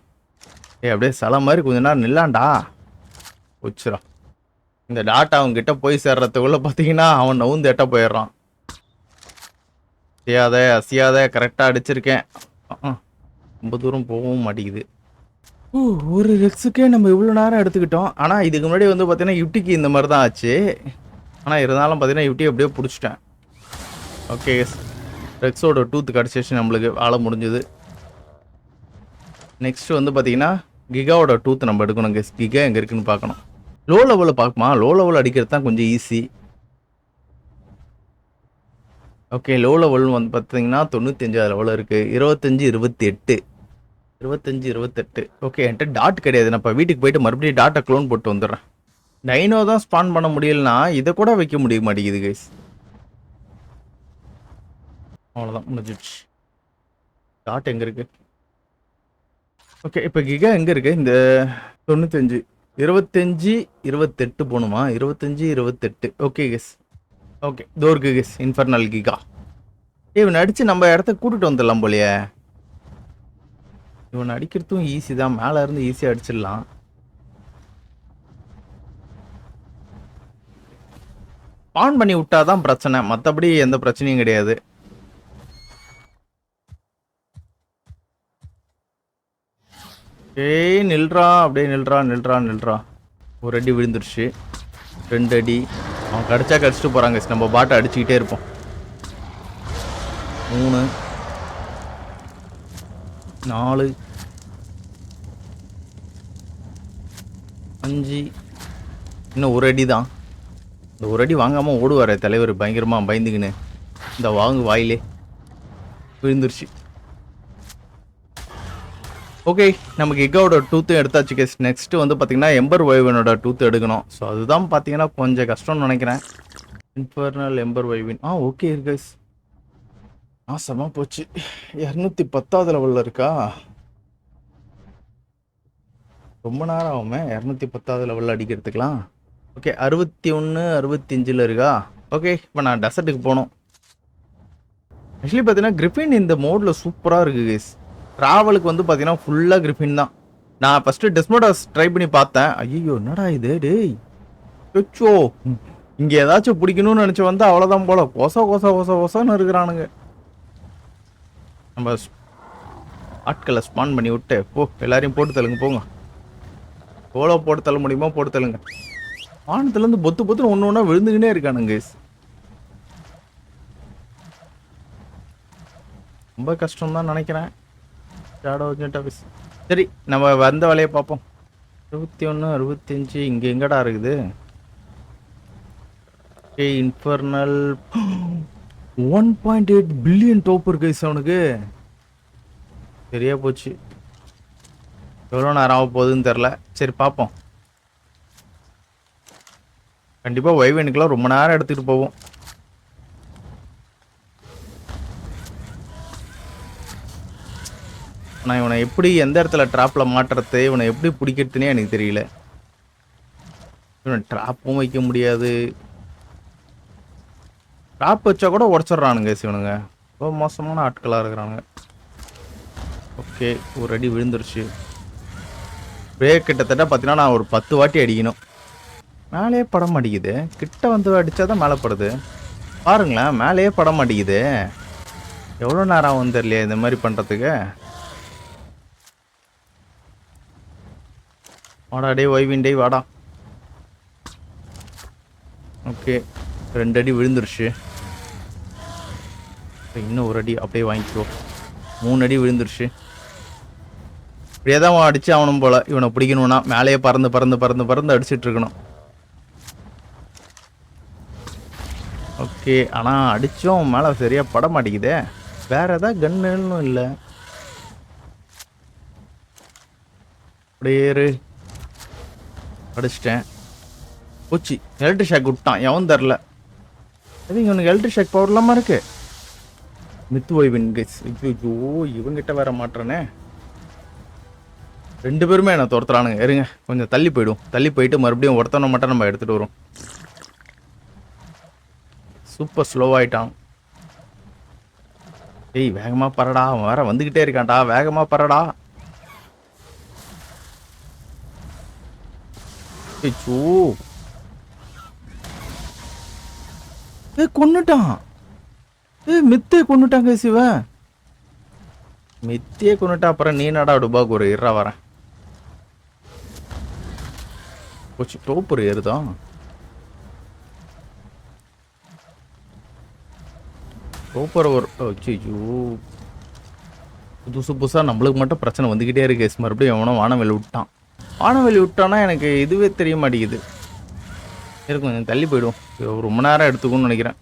அப்படியே சில மாதிரி கொஞ்ச நேரம் நில்லாண்டா போச்சுரா. இந்த டாட் அவன்கிட்ட போய் சேர்றதுக்குள்ள பார்த்தீங்கன்னா அவன் நவுந்து எட்ட போயிடுறான். அசியாத அசியாத கரெக்டாக அடிச்சிருக்கேன். ரொம்ப தூரம் போகவும் மாட்டேங்குது. ஒரு ரெக்ஸுக்கே நம்ம இவ்வளோ நேரம் எடுத்துக்கிட்டோம். ஆனால் இதுக்கு முன்னாடி வந்து பார்த்தீங்கன்னா யுட்டிக்கு இந்த மாதிரி தான் ஆச்சு. ஆனால் இருந்தாலும் பார்த்தீங்கன்னா யுட்டி அப்படியே பிடிச்சிட்டேன். ஓகே, ரெக்ஸோட டூத் கிடச்சிச்சு, நம்மளுக்கு வேலை முடிஞ்சுது. நெக்ஸ்ட் வந்து பார்த்தீங்கன்னா கிகாவோட டூத் நம்ம எடுக்கணும் கேஸ். கிகா எங்கே இருக்குன்னு பார்க்கணும். லோ லெவலில் பார்க்குமா? லோ லெவல் அடிக்கிறது தான் கொஞ்சம் ஈஸி. ஓகே, லோ லெவல் வந்து பார்த்தீங்கன்னா 95 லெவலில் இருக்குது. 25 28. ஓகே, என்கிட்ட டாட் கிடையாது. நான் இப்போ வீட்டுக்கு போயிட்டு மறுபடியும் டாட்டை க்ளோன் போட்டு வந்துடுறேன். டைனோ தான் ஸ்பான் பண்ண முடியலனா இதை கூட வைக்க முடிய மாட்டேங்குது கைஸ். அவ்வளோதான், முடிஞ்சிடுச்சு. டாட் எங்கே இருக்குது? ஓகே, இப்போ கிகா எங்கே இருக்குது? இந்த 95 25 28 போகணுமா? 25 28. Okay guess. ஓகே, தோர்க்கு கெஸ். Infernal giga. இவன் அடித்து நம்ம இடத்துக்கு கூட்டிட்டு வந்துடலாம் போலையே. இவன் அடிக்கிறதும் ஈஸி தான். மேலே இருந்து ஈஸியாக அடிச்சிடலாம். ஆன் பண்ணி விட்டாதான் பிரச்சனை, மற்றபடி எந்த பிரச்சனையும் கிடையாது. ஏய் நில்றா, அப்படியே நில்றா. ஒரு அடி விழுந்துருச்சு. 2 அடி. அவன் கடிச்சிட்டு போகிறாங்க. நம்ம பாட்டை அடிச்சுக்கிட்டே இருப்போம். 3 4 5. இன்னும் ஒரு அடி தான். இந்த ஒரு அடி வாங்காமல் ஓடுவார் தலைவர் பயங்கரமாக பயந்துக்கின்னு. இந்த வாங்கு வாயிலே விழுந்துருச்சு. ஓகே, நமக்கு கிகாவோட டூத்தும் எடுத்தாச்சு கேஸ். நெக்ஸ்ட் வந்து பார்த்தீங்கன்னா எம்பர் வைவனோட டூத்து எடுக்கணும். ஸோ அதுதான் பார்த்தீங்கன்னா கொஞ்சம் கஷ்டம்னு நினைக்கிறேன். Infernal ember wyvern. Okay guess. செம போச்சு. 210வது லெவலில் இருக்கா? ரொம்ப நேரம் ஆகுமே 210வது லெவலில் அடிக்கிறதுக்கலாம். ஓகே, 61 65 இருக்கா? ஓகே, இப்போ நான் டெசர்ட்டுக்கு போகணும். ஆக்சுவலி பார்த்தீங்கன்னா கிரிஃபின் இந்த மோடில் சூப்பராக இருக்குது கேஸ். ட்ராவலுக்கு வந்து பார்த்தீங்கன்னா ஃபுல்லாக கிரிஃபின் தான். நான் ஃபஸ்ட்டு டெஸ்மோடாஸ் ட்ரை பண்ணி பார்த்தேன். ஐயோ என்னடா இது டேய் சொச்சோ. இங்கே ஏதாச்சும் பிடிக்கணும்னு நினச்சி வந்து அவ்வளோதான் போல. கொசன்னு இருக்கிறானுங்க. நம்ம ஆட்களை ஸ்பான் பண்ணி விட்டு எல்லாரையும் போட்டு தள்ளுங்க போங்க. எவ்வளோ போட்டு தள்ள முடியுமோ போட்டு தள்ளுங்க. வானத்துலேருந்து பொத்துன்னு ஒன்று ஒன்றா விழுந்துக்கினே இருக்கானுங்க. ரொம்ப கஷ்டம் தான் நினைக்கிறேன். சரி, நம்ம வந்த வேலையை பார்ப்போம். 21 65 இங்கே எங்கடா இருக்குது? ஓகே, இன்ஃபர்னல் 1.8 பில்லியன் டோப்பு இருக்கு அவனுக்கு. சரியா போச்சு. எவ்வளோ நேரம் ஆக போகுதுன்னு தெரில. சரி பார்ப்போம். கண்டிப்பா வைவனுக்குலாம் ரொம்ப நேரம் எடுத்துட்டு போவோம். ஆனா இவனை எப்படி எந்த இடத்துல ட்ராப்ல மாட்டுறது, இவனை எப்படி பிடிக்கிறதுனே எனக்கு தெரியல. இவனை ட்ராப்பும் வைக்க முடியாது. ட்ராப் வச்சா கூட உடச்சிட்றானுங்க இவனுங்க. ரொம்ப மோசமான ஆட்களா இருக்கிறாங்க. ஓகே, ஒரு அடி விழுந்துருச்சு. பிரேக் கிட்டத்தட்ட பார்த்தீங்கன்னா நான் ஒரு 10 வாட்டி அடிக்கணும். மேலேயே பட மாட்டேங்குது. கிட்ட வந்து அடிச்சாதான் மேலே படுது. பாருங்களேன், மேலேயே பட மாட்டேங்குது. எவ்வளோ நேரம் ஆகும் தெரியலையே இந்த மாதிரி பண்ணுறதுக்கு. வாடா டே ஒய்வின் டே வாடா. ஓகே, 2 அடி விழுந்துருச்சு. இன்னும் ஒரு அடி அப்படியே வாங்கிக்கோ. 3 அடி விழுந்துருச்சு. இப்படியே தான் அடிச்சு ஆகணும் போல. இவனை பிடிக்கணும்னா மேலேயே பறந்து பறந்து பறந்து பறந்து அடிச்சிட்டு இருக்கணும். ஓகே, ஆனால் அடிச்சும் மேலே சரியா பட மாட்டேங்குதே. வேற ஏதாவது கன்னுன்னு இல்லை. அப்படியே அடிச்சிட்டேன். போச்சு. எலக்ட்ரிக் ஷாக் விட்டான். எவன் தரல. அது இவனுக்கு எலக்ட்ரிக் ஷாக் பவர் இல்லாமல் இருக்கு. மித்து ஓய்வின் கைஸ். ஐயோ, இவங்கிட்ட வேற மாட்டுறனே. 2 பேருமே என்ன துரத்துறானுங்க. இருங்க, கொஞ்சம் தள்ளி போயிடும். தள்ளி போயிட்டு மறுபடியும் ஒருத்தனை மட்டும் நம்ம எடுத்துட்டு வரோம். சூப்பர் ஸ்லோவாயிட்டான். ஏய், வேகமா பறடா. அவன் வேற வந்துகிட்டே இருக்கான்டா. வேகமா பறடா. கொன்னுட்டான். மித்தே கொன்னுட்டாங்க சிவன். மித்தியே கொன்னுட்டா. அப்புறம் நீ நடா டுபாக்கு ஒரு இரா வரேன். போச்சு, டோப்பர் ஏறுதான். டோப்பர் ஒரு புதுசு புதுசாக நம்மளுக்கு மட்டும் பிரச்சனை வந்துக்கிட்டே இருக்கு. மறுபடியும் எவனோ வானவெளி விட்டான். வானவெளி விட்டானா எனக்கு இதுவே தெரிய மாட்டேங்குது. இருக்கும், கொஞ்சம் தள்ளி போயிடும். ரொம்ப நேரம் எடுத்துக்கும்னு நினைக்கிறேன்.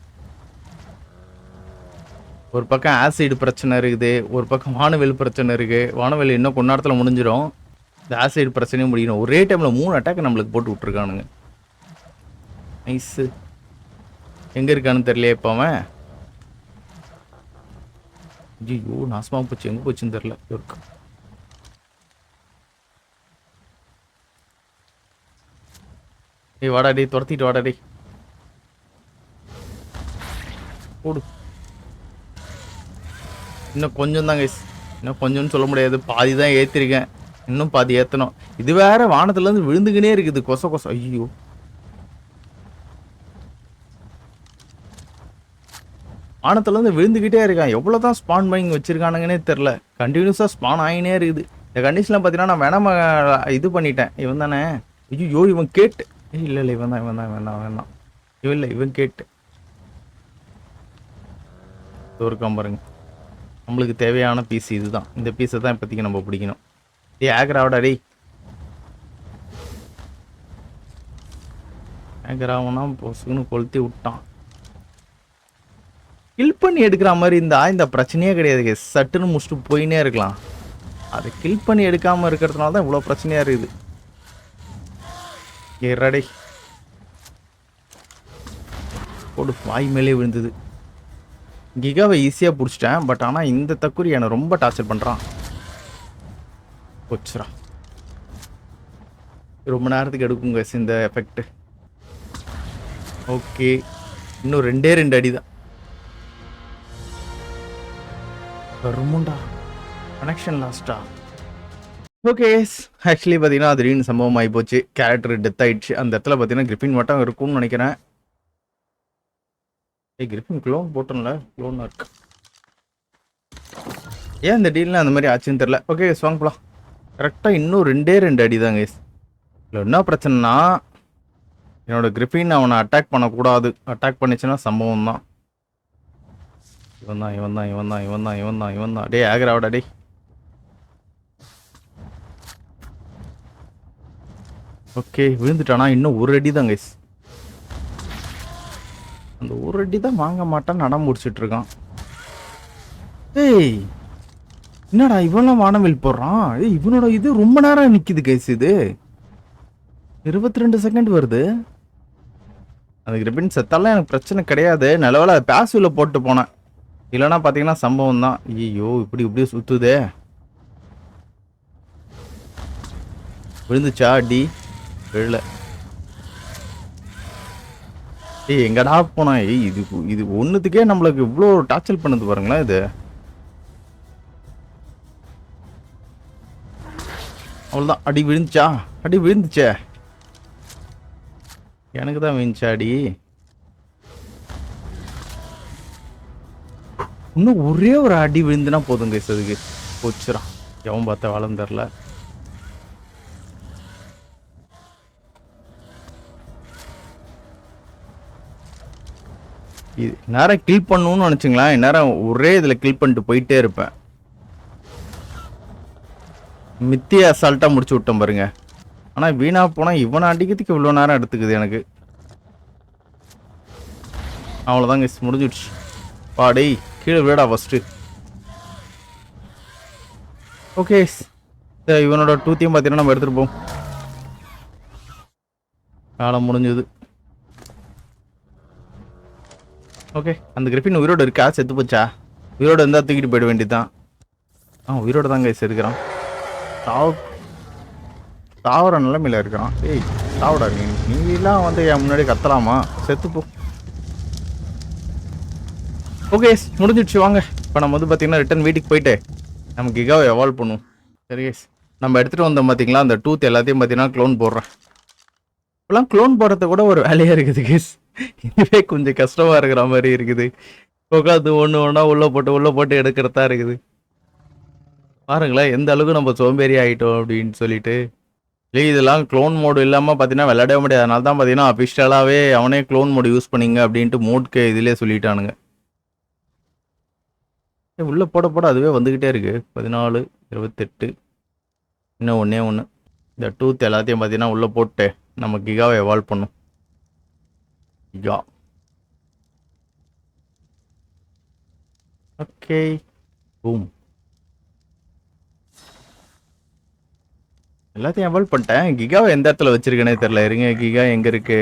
ஒரு பக்கம் ஆசிட் பிரச்சனை இருக்குது, ஒரு பக்கம் வானவெளி பிரச்சனை இருக்கு. வானவெளி இன்னும் கொஞ்ச நேரத்தில் முடிஞ்சிடும். இந்த ஆசிட் பிரச்சனையும் முடியணும். ஒரே டைமில் 3 அட்டாக் நம்மளுக்கு போட்டு விட்டுருக்கானுங்க. நைஸு. எங்கே இருக்கான்னு தெரியலையே இப்போ அவன். ஐயோ, நாசமாக போச்சு. எங்கே போச்சுன்னு தெரியல. இருக்கு. ஏய் வாடாடி, துரத்திட்டு வாடாடி. போடு. இன்னும் கொஞ்சம் தான் கைஸ். இன்னும் கொஞ்சம்னு சொல்ல முடியாது. பாதி தான் ஏற்றிருக்கேன். இன்னும் பாதி ஏற்றணும். இது வேற வானத்துலேருந்து விழுந்துக்கினே இருக்குது. கொச கொச. ஐயோ, வானத்துலேருந்து விழுந்துக்கிட்டே இருக்கான். எவ்வளோ தான் ஸ்பான் பண்ணி வச்சிருக்கானுங்கன்னே தெரில. கண்டினியூஸாக ஸ்பான் ஆகினே இருக்குது. இந்த கண்டிஷனில் பார்த்தீங்கன்னா நான் வேணாம இது பண்ணிட்டேன். இவன் தானே. ஐயோ, இவன் கேட்டு. இல்லை இல்லை, இவன் தான் இவன் தான் இவன் தான் இவன் தான் இவன் இல்லை, இவன் கேட்டு இருக்கான் பாருங்க. நம்மளுக்கு தேவையான பீஸ் இதுதான். இந்த பீஸை தான் இப்போதைக்கு நம்ம பிடிக்கணும். ஆக்ராவோட டேய். ஆக்ராவனா பொசுன்னு கொளுத்தி விட்டான். கில் பண்ணி எடுக்கிற மாதிரி இந்த பிரச்சனையே கிடையாது. சட்டுன்னு முடிச்சுட்டு போயினே இருக்கலாம். அதை கில் பண்ணி எடுக்காமல் இருக்கிறதுனால தான் இவ்வளோ பிரச்சனையாக இருக்குது. ஏறாடே போடு. வாய் மேலே விழுந்தது. கிகாவை ஈஸியாக பிடிச்சிட்டேன். பட் ஆனால் இந்த தக்குரி என்னை ரொம்ப டார்ச்சர் பண்ணுறான். போச்சுரா. ரொம்ப நேரத்துக்கு எடுக்குங்க இந்த எஃபெக்ட். ஓகே, இன்னும் 2 அடி தான். வருமுண்டா. கனெக்ஷன் லாஸ்டா. ஓகே, ஆக்சுவலி பார்த்தீங்கன்னா திடீர்னு சம்பவம் ஆகி போச்சு. கேரக்டர் டெத் ஆயிடுச்சு. அந்த இடத்துல பார்த்தீங்கன்னா கிரிஃபின் மட்டும் இருக்கும்னு நினைக்கிறேன். கிரிஃபின் க்ளோன் போட்டோம்ல, க்ளோன் இருக்கு. ஏன் இந்த டீலில் அந்த மாதிரி ஆச்சுன்னு தெரில. ஓகே, வாங்க போலாம். கரெக்டாக இன்னும் 2 அடி தான் கைஸ். இல்லை என்ன பிரச்சனைனா, என்னோட கிரிஃபின் அவனை அட்டாக் பண்ணக்கூடாது. அட்டாக் பண்ணிச்சுன்னா சம்பவம் தான். இவன் தான் இவன் தான் இவன் தான் இவன் தான் இவன் தான் இவன் தான். டே ஆக்ராவோட டே. ஓகே, விழுந்துட்டானா. இன்னும் 1 அடி தான் கைஸ். அந்த 1 அடி தான் வாங்க மாட்டான்னு நடம் முடிச்சுட்டு இருக்கான். ஏய், என்னடா இவெல்லாம் வானவில் போடுறான். ஏய், இவனோட இது ரொம்ப நேரம் நிற்கிது கைஸ். இது 22 செகண்ட் வருது. அந்த கிரிபின் செத்தாலாம் எனக்கு பிரச்சனை கிடையாது. நல்லவேளை அது பேசிவ்ல போட்டு போனேன். இல்லைன்னா பார்த்தீங்கன்னா சம்பவம் தான். ஐயோ இப்படி இப்படியே சுத்துதே. விழுந்துச்சா அடி? விழல. ஏய் எங்கடா போனா? ஏய் இது ஒன்றுத்துக்கே நம்மளுக்கு இவ்வளோ டார்ச்சர் பண்ணுது பாருங்களேன் இது. அவ்வளோதான். அடி விழுந்துச்சா? அடி விழுந்துச்சே. எனக்கு தான் விழுந்துச்சா அடி? இன்னும் ஒரே ஒரு அடி விழுந்துனா போதுங்க அதுக்கு போச்சுறான். எவன் பார்த்தா வளம் தரல. இது நேரம் கில் பண்ணணும்னு நினச்சிங்களா? நேரம் ஒரே இதில் கில் பண்ணிட்டு போயிட்டே இருப்பேன். மித்திய அசால்ட்டாக முடிச்சு விட்டோம் பாருங்க. ஆனால் வீணா போனால் இவனை அடிக்கிறதுக்கு இவ்வளோ நேரம் எடுத்துக்குது எனக்கு. அவ்வளோதாங்க முடிஞ்சிடுச்சு. பாடை கீழே விடா ஃபஸ்ட்டு. ஓகே இவனோட டூத்தையும் பார்த்தீங்கன்னா நம்ம எடுத்துகிட்டு போவோம். காலம் முடிஞ்சது. ஓகே அந்த கிரிஃபின் உயிரோடு இருக்கா? செத்து போச்சா? உயிரோடு இருந்தால் தூக்கிட்டு போயிட வேண்டியதுதான். உயிரோடு தாங்க இருக்கிறான். தாவர நிலைமையில் இருக்கிறான். ஏய் தாவடா நீலாம் வந்து என் முன்னாடி கத்தலாமா? செத்துப்போ. ஓகே முடிஞ்சிடுச்சு. வாங்க இப்போ நம்ம வந்து பார்த்தீங்கன்னா ரிட்டன் வீட்டுக்கு போயிட்டு நம்ம கிகாவை எவால்வ் பண்ணுவோம். சரி நம்ம எடுத்துகிட்டு வந்தோம் பார்த்தீங்களா அந்த டூத் எல்லாத்தையும் பார்த்தீங்கன்னா க்ளோன் போடுறேன். இப்போலாம் க்ளோன் போடுறது கூட ஒரு வேலையாக இருக்குது கேஸ். இதுவே கொஞ்சம் கஷ்டமாக இருக்கிற மாதிரி இருக்குது. உட்காந்து ஒன்று ஒன்றா உள்ளே போட்டு எடுக்கிறதா இருக்குது. பாருங்களேன் எந்த அளவுக்கு நம்ம சோம்பேறி ஆகிட்டோம் அப்படின்னு சொல்லிட்டு. இல்லை இதெல்லாம் க்ளோன் மோடு இல்லாமல் பார்த்தீங்கன்னா விளையாடவே முடியாது. அதனால தான் பார்த்தீங்கன்னா அஃபிஷியலாகவே அவனே க்ளோன் மோடு யூஸ் பண்ணிங்க அப்படின்ட்டு மோட்க்கு இதிலே சொல்லிட்டானுங்க. உள்ளே போட அதுவே வந்துக்கிட்டே இருக்குது. 14 28 இன்னும் ஒன்றே ஒன்று. இந்த டூத் எல்லாத்தையும் பார்த்தீங்கன்னா உள்ளே போட்டு நம்ம கிகாவை எவால்வ் பண்ணும். கிகா ஓகே பூம் எல்லாத்தையும் எவால்வ் பண்ணிட்டேன். கிகாவை எந்த இடத்துல வச்சிருக்கேனே தெரியல. இருங்க கிகா எங்கே இருக்கு?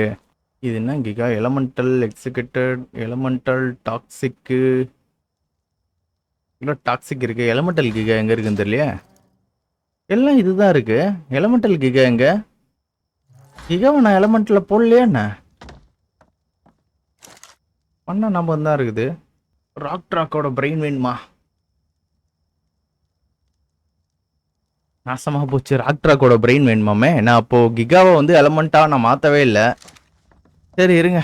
இது என்ன கிகா? எலமெண்டல் எக்ஸிக்யூட்டட் எலமெண்டல் டாக்ஸிக்கு இல்லை டாக்ஸிக் இருக்கு. எலமெண்டல் கிகா எங்கே இருக்குன்னு தெரியலையே. எல்லாம் இதுதான் இருக்கு. எலமெண்டல் கிகா எங்க? கிகாவை நான் எலமெண்ட்ல போடலையே. என்ன பண்ண நம்ம தான் இருக்குது. ராக்கோட பிரெயின் வேணுமா? நாசமாக போச்சு. ராக்கோட பிரெயின் வேணுமாமே. நான் அப்போ கிகாவை வந்து எலமெண்டா நான் மாற்றவே இல்லை. சரி இருங்க.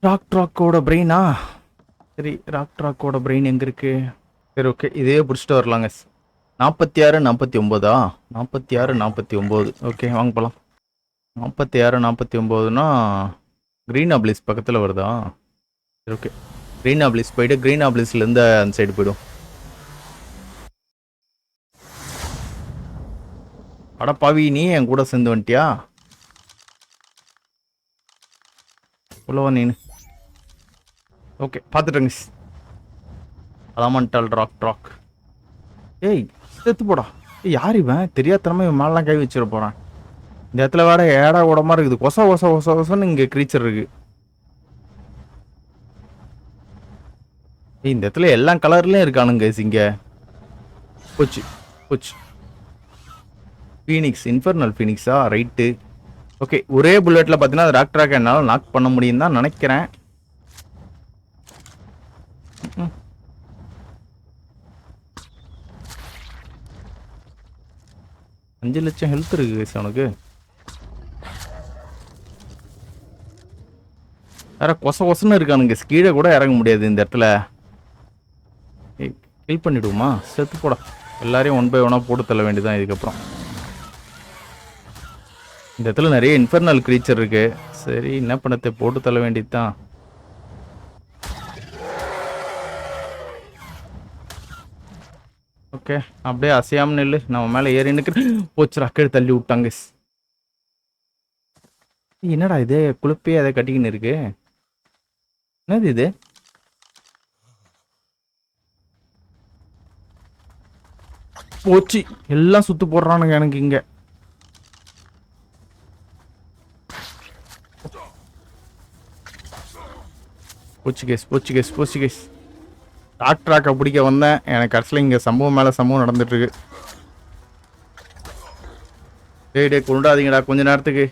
ராக்கோட பிரெயினா? சரி ராக்கோட பிரெயின் எங்கே இருக்கு? சரி ஓகே இதே பிடிச்சிட்டு வரலாங்க. 46 49 46 49. ஓகே வாங்க போகலாம். 46 49னா க்ரீன் அப்ளிஸ் பக்கத்தில் வருதா? சரி ஓகே க்ரீன் அப்ளிஸ் போயிட்டு க்ரீன் அப்ளிஸ்லேருந்து அந்த சைடு போய்டும். அடப்பாவி நீ என் கூட சேர்ந்து வந்துட்டியா? உள்ளவா நீனு? ஓகே பார்த்துட்டேங்க. Elemental rock. ஏய் செத்து போடா. யார் இவன்? தெரியாதனமா இவன் மேலாம் கை வச்சிட போறான். இந்த இடத்துல வேற ஏடா கூடமா இருக்குது. கொசன்னு இங்க கிரீச்சர் இருக்கு. இந்த இடத்துல எல்லா கலர்லயும் இருக்கானுங்க இங்க. போச்சு ஃபீனிக்ஸ் இன்ஃபர்னல் ஃபீனிக்ஸா? Right okay. ஒரே புல்லட்ல பார்த்தீங்கன்னா ராக் என்னால் நாக் பண்ண முடியும் தான் நினைக்கிறேன். 5 லட்சம் ஹெல்த் இருக்கு அவனுக்கு. வேற கொசன்னு இருக்கானுங்க. கீழே கூட இறங்க முடியாது இந்த இடத்துல. கில் பண்ணிடுவோமா? செத்து போட. எல்லாரையும் 1 by 1 போட்டு தள்ள வேண்டியதான் இதுக்கப்புறம். இந்த இடத்துல நிறைய இன்ஃபர்னல் கிரீச்சர் இருக்கு. சரி என்ன பண்ணத்தை போட்டு தள்ள வேண்டியதுதான். ஓகே அப்படியே அசையாம நில்லு. நம்ம மேல ஏறி நிற்கிற போச்சு. ரக்கெடு தள்ளி விட்டாங்க. என்னடா இது குளிப்பே அதை கட்டிக்கின்னு இருக்கு. என்னது இது? போச்சு எல்லாம் சுத்து போடுறானுங்க எனக்கு இங்க. போர்ச்சுகீஸ் டாக்டராக்க பிடிக்க வந்தேன். எனக்கு கடைசியில் இங்கே சம்பவம் மேலே சம்பவம் நடந்துட்டுருக்கு. டே கொண்டாதீங்கடா கொஞ்ச நேரத்துக்கு.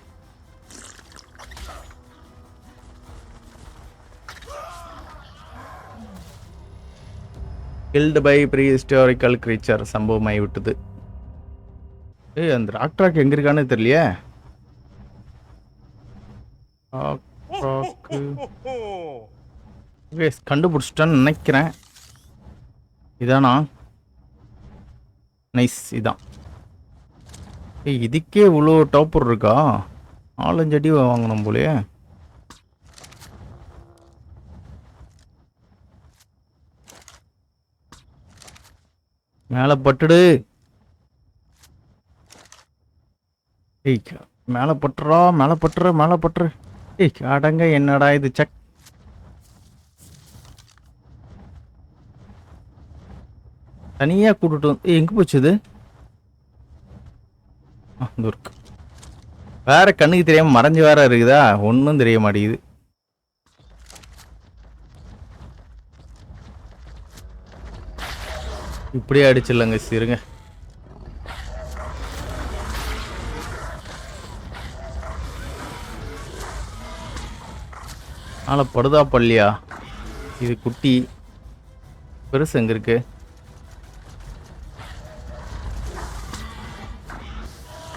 Killed by pre historical creature சம்பவமாகி விட்டுது. அந்த டாக்டராக்கு எங்கே இருக்கான்னு தெரியலையே. கண்டுபிடிச்சிட்டான்னு நினைக்கிறேன். இதானா? நைஸ், இதான். இதுக்கே இவ்வளோ டாப்பர் இருக்கா? 4-5 அடி வாங்கணும் போலயே. மேலே பட்டுடு. மேலே பட்டுற. அடங்க, என்னடா இது? சக். தனியா கூட்டுட்டு எங்க போச்சு இது? இருக்கு. வேற கண்ணுக்கு தெரியாம மறைஞ்சு வேற இருக்குதா? ஒன்னும் தெரிய மாட்டேங்குது. இப்படியே அடிச்சிடலங்க. இருங்க. ஆனா படுதா பள்ளியா? இது குட்டி. பெருசு எங்க இருக்கு?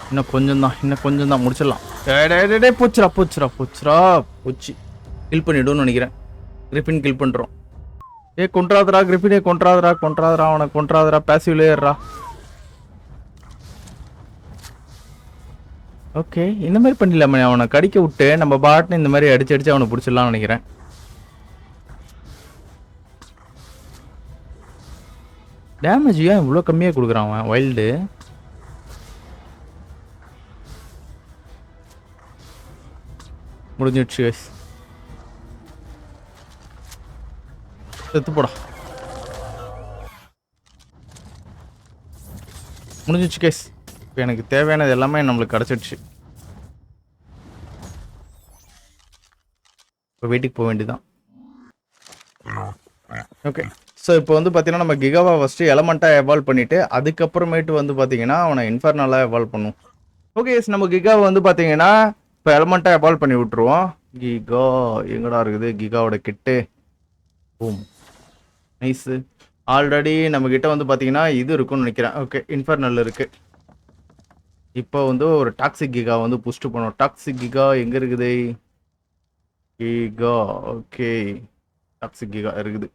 இன்னும் கொஞ்சம் தான் முடிச்சிடலாம். போச்சு. கில் பண்ணிடும்னு நினைக்கிறேன். கிரிப்பின் கில் பண்றோம். கொன்றாதரா கிரிப்பினே, கொன்றாதரா அவனை கொன்றாதரா. பேசிவ்ல ஏறா. ஓகே, இந்த மாதிரி பண்ணிடலாமே. அவனை கடிக்க விட்டு நம்ம பாட்டுன்னு இந்த மாதிரி அடிச்சு அவனை பிடிச்சிடலாம்னு நினைக்கிறேன். டேமேஜ் ஏன் இவ்வளோ கம்மியாக கொடுக்குறான் அவன்? வைல்டு முடிஞ்சிடுச்சு கைஸ். செத்து போடா. முடிஞ்சிடுச்சு கைஸ். இப்போ எனக்கு தேவையானது எல்லாமே நம்மளுக்கு கிடச்சிடுச்சு. இப்போ வீட்டுக்கு போக வேண்டியதான். ஓகே, ஸோ இப்போ வந்து பார்த்தீங்கன்னா நம்ம கிகாவா ஃபஸ்ட்டு எலமெண்ட்டாக எவால்வ் பண்ணிவிட்டு அதுக்கப்புறமேட்டு வந்து பார்த்தீங்கன்னா அவனை இன்ஃபர்னலாக எவால்வ் பண்ணும். ஓகே, நம்ம கிகாவை வந்து பார்த்தீங்கன்னா இப்போ எலமெண்ட்டாக எவால்வ் பண்ணி விட்ருவோம். கிகா எங்கடா இருக்குது? கிகாவோட கிட்டு. Boom, nice. ஆல்ரெடி நம்மக்கிட்ட வந்து பார்த்தீங்கன்னா இது இருக்குன்னு நினைக்கிறேன். ஓகே, இன்ஃபர்னல் இருக்குது. இப்போ வந்து ஒரு டாக்ஸிக் கிகா வந்து புஷ்டு பண்ணுவோம். டாக்ஸிக் கிகா எங்கே இருக்குது? கிகா. ஓகே, டாக்ஸிக் கிகா இருக்குது.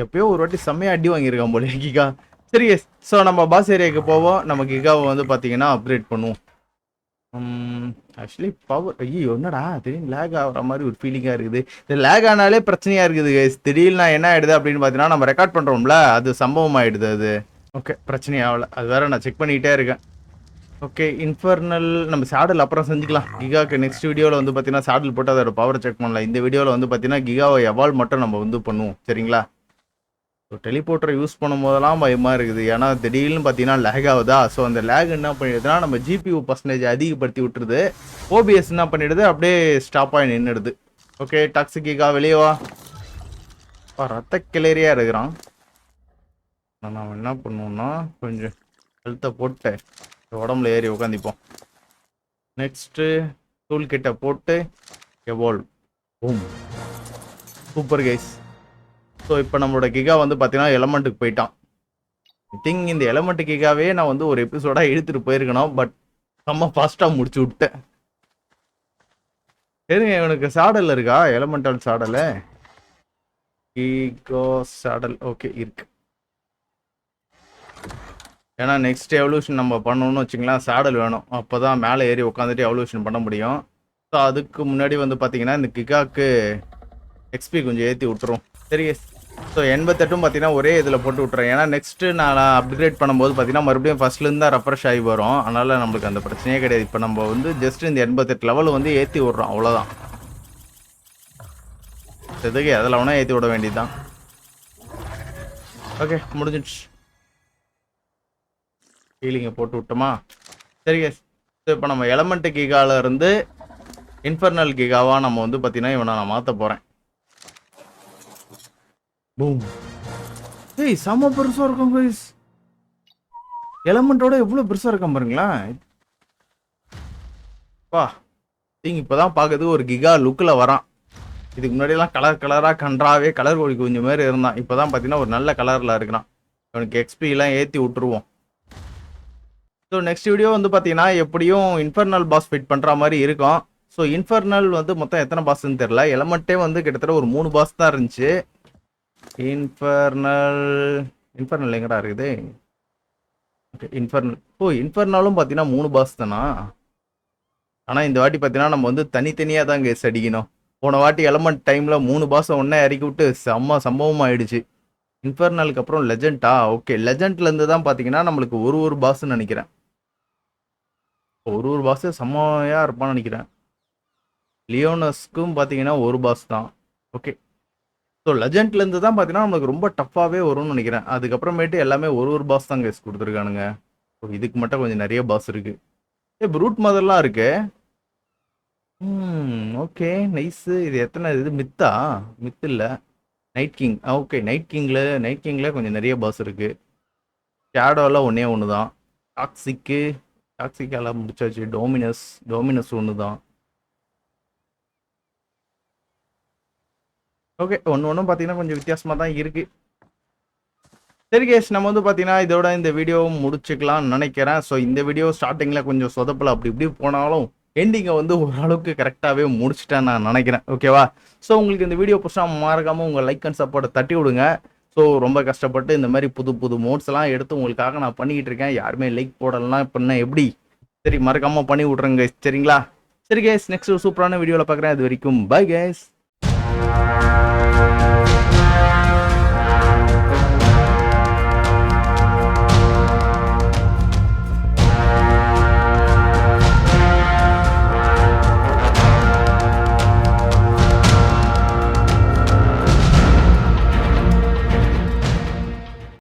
எப்பயோ ஒரு வாட்டி செம்மையாக அடி வாங்கியிருக்கான் போல கிகா. சரி, ஸோ நம்ம பாஸ் ஏரியாவுக்கு போவோம். நம்ம கிகாவை வந்து பார்த்தீங்கன்னா அப்கிரேட் பண்ணுவோம். ஆக்சுவலி பவர் என்னடா திடீர்னு லேக் ஆகிற மாதிரி ஒரு ஃபீலிங்காக இருக்குது. இது லேக் ஆனாலே பிரச்சனையாக இருக்குது கைஸ். திடீர்னு நான் என்ன ஆகிடுது அப்படின்னு பார்த்தீங்கன்னா நம்ம ரெக்கார்ட் பண்ணுறோம்ல, அது சம்பவம் ஆகிடுது. அது ஓகே, பிரச்சனையாகல. அது வேறு நான் செக் பண்ணிக்கிட்டே இருக்கேன். ஓகே, இன்ஃபர்னல் நம்ம சேடல் அப்புறம் செஞ்சுக்கலாம். கிகாக்கு நெக்ஸ்ட் வீடியோவில் வந்து பார்த்தீங்கன்னா சேடல் போட்டு அதோட பவர் செக் பண்ணலாம். இந்த வீடியோவில் வந்து பார்த்தீங்கன்னா கிகாவை எவால்வ் மட்டும் நம்ம வந்து பண்ணுவோம். சரிங்களா? ஸோ டெலிபோர்ட்டரை யூஸ் பண்ணும் போதெல்லாம் பயமாக இருக்குது. ஏன்னா திடீர்னு பார்த்தீங்கன்னா லேக் ஆகுதா. ஸோ அந்த லேக் என்ன பண்ணிடுதுன்னா நம்ம ஜிபியூ பர்சன்டேஜ் அதிகப்படுத்தி விட்டுருது. ஓபிஎஸ் என்ன பண்ணிடுது, அப்படியே ஸ்டாப் ஆகி நின்றுடுது. ஓகே, டாக்ஸிக் கிகா வெளியே வா. ரத்த கிளறியாக இருக்கிறான். நம்ம என்ன பண்ணுவோம்னா கொஞ்சம் ஹெல்த்தை போட்டு உடம்புல ஏறி உட்காந்துப்போம். நெக்ஸ்ட்டு டூல் கிட்ட போட்டு evolve. Boom, super guys. So இப்போ நம்மளோட கிகா வந்து பார்த்தீங்கன்னா எலமெண்ட்டுக்கு போயிட்டான். ஐ திங்க் இந்த எலமெண்ட் கிகாவே நான் வந்து ஒரு எபிசோடாக இழுத்துட்டு போயிருக்கணும். பட் செம்ம ஃபாஸ்ட்டாக முடிச்சு விட்டேன். சரிங்க, இவனுக்கு சாடல் இருக்கா? Elemental saddle, giga saddle. Okay, இருக்கு. ஏன்னா நெக்ஸ்ட் எவல்யூஷன் நம்ம பண்ணணும்னு வச்சுங்களேன், சாடல் வேணும். அப்போ தான் மேலே ஏறி உட்காந்துட்டு எவல்யூஷன் பண்ண முடியும். ஸோ அதுக்கு முன்னாடி வந்து பார்த்தீங்கன்னா இந்த கிகாக்கு எக்ஸ்பி கொஞ்சம் ஏற்றி விட்டுரும். சரி, ஸோ 88 பார்த்தீங்கன்னா ஒரே இதில் போட்டு விட்றேன். ஏன்னா நெக்ஸ்ட்டு நான் அப்கிரேட் பண்ணும்போது பார்த்தீங்கன்னா மறுபடியும் ஃபஸ்ட்லேருந்து தான் ரெஃப்ரெஷ் ஆகி வரும். அதனால் நம்மளுக்கு அந்த பிரச்சனையே கிடையாது. இப்போ நம்ம வந்து ஜஸ்ட் இந்த 88 லெவல் வந்து ஏற்றி விட்றோம், அவ்வளோதான். இதுக்கு அதில் வேணால் ஏற்றி விட வேண்டியது தான். ஓகே, முடிஞ்சிடுச்சு. ஹீலிங்கை போட்டு விட்டோமா? சரி, ஸோ இப்போ நம்ம எலமெண்ட் கிகாவில் இருந்து இன்ஃபர்னல் கிகாவாக நம்ம வந்து பார்த்தீங்கன்னா இவனை நான் மாற்ற போகிறேன். பூம். ஏய் செம பெருசா இருக்கும் கைஸ். எலமெண்டோட எவ்வளவு பெருசா இருக்கும் பாருங்களேன். பா திங் இப்பதான் பாக்குறது ஒரு கிகா லுக்ல வரான். இதுக்கு முன்னாடி எல்லாம் கலர் கலரா கன்றாவே கலர் கோழி கொஞ்சம் மாதிரி இருந்தான். இப்பதான் பாத்தீங்கன்னா ஒரு நல்ல கலர்ல இருக்கிறான். அவனுக்கு எக்ஸ்பி எல்லாம் ஏத்தி விட்டுருவோம். ஸோ நெக்ஸ்ட் வீடியோ வந்து பார்த்தீங்கன்னா எப்படியும் இன்ஃபர்னல் பாஸ் ஃபிட் பண்ணுற மாதிரி இருக்கும். ஸோ இன்ஃபர்னல் வந்து மொத்தம் எத்தனை பாஸ்ன்னு தெரில. எலமெண்ட்டே வந்து கிட்டத்தட்ட ஒரு 3 பாஸ் தான் இருந்துச்சு. இன்ஃபர்னல் எங்கடா இருக்குது? Okay infernal. இன்ஃபர்னலும் பார்த்தீங்கன்னா 3 பாஸ் தானா? ஆனால் இந்த வாட்டி பார்த்தீங்கன்னா நம்ம வந்து தனித்தனியாக தான் கேஸ் அடிக்கணும். போன வாட்டி எலமெண்ட் டைமில் 3 பாஸை ஒன்றே இறக்கி விட்டு செம்ம சம்பவம் ஆயிடுச்சு. இன்ஃபர்னலுக்கு அப்புறம் லெஜெண்டா? ஓகே லெஜெண்ட்லேருந்து தான் பார்த்தீங்கன்னா நம்மளுக்கு ஒரு பாஸ்ன்னு நினைக்கிறேன். ஒரு பாஸ் செம்மையா இருப்பான்னு நினைக்கிறேன். லியோனஸ்க்கும் பார்த்தீங்கன்னா ஒரு பாஸ் தான். ஓகே ஸோ லெஜெண்ட்லேருந்து தான் பார்த்தீங்கன்னா நம்மளுக்கு ரொம்ப டஃப்பாகவே வரும்னு நினைக்கிறேன். அதுக்கப்புறமேட்டு எல்லாமே ஒரு பாஸ் தான் கேஸ் கொடுத்துருக்கானுங்க. இதுக்கு மட்டும் கொஞ்சம் நிறைய பாஸ் இருக்கு. ப்ரூட் மதர்லாம் இருக்கு. Okay nice. இது எத்தனை இது மித்தா? மித் இல்லை நைட் கிங். ஓகே நைட் கிங்கில் கொஞ்சம் நிறைய பாஸ் இருக்கு. ஷேடோலாம் ஒன்று தான். டாக்ஸிக்கெல்லாம் முடிச்சாச்சு. டோமினஸ் ஒன்று தான். ஓகே ஒன்றும் பார்த்தீங்கன்னா கொஞ்சம் வித்தியாசமாக தான் இருக்குது. சரி கேஸ் நம்ம வந்து பார்த்தீங்கன்னா இதோட இந்த வீடியோ முடிச்சுக்கலாம்னு நினைக்கிறேன். ஸோ இந்த வீடியோ ஸ்டார்டிங்கில் கொஞ்சம் சொதப்பல அப்படி இப்படி போனாலும் எண்டிங்கை வந்து ஓரளவுக்கு கரெக்டாகவே முடிச்சுட்டேன் நான் நினைக்கிறேன். ஓகேவா? ஸோ உங்களுக்கு இந்த வீடியோ பிடிச்சா மறக்காமல் உங்கள் லைக் அண்ட் சப்போர்ட்டை தட்டி விடுங்க. ஸோ ரொம்ப கஷ்டப்பட்டு இந்த மாதிரி புது மோட்ஸ் எல்லாம் எடுத்து உங்களுக்காக நான் பண்ணிக்கிட்டு இருக்கேன். யாருமே லைக் போடலாம் பண்ண எப்படி? சரி மறக்காமல் பண்ணி விட்றேங்க சரிங்களா? சரி கேஸ் நெக்ஸ்ட் சூப்பரான வீடியோவில் பார்க்குறேன். அது வரைக்கும் பை கேஸ்.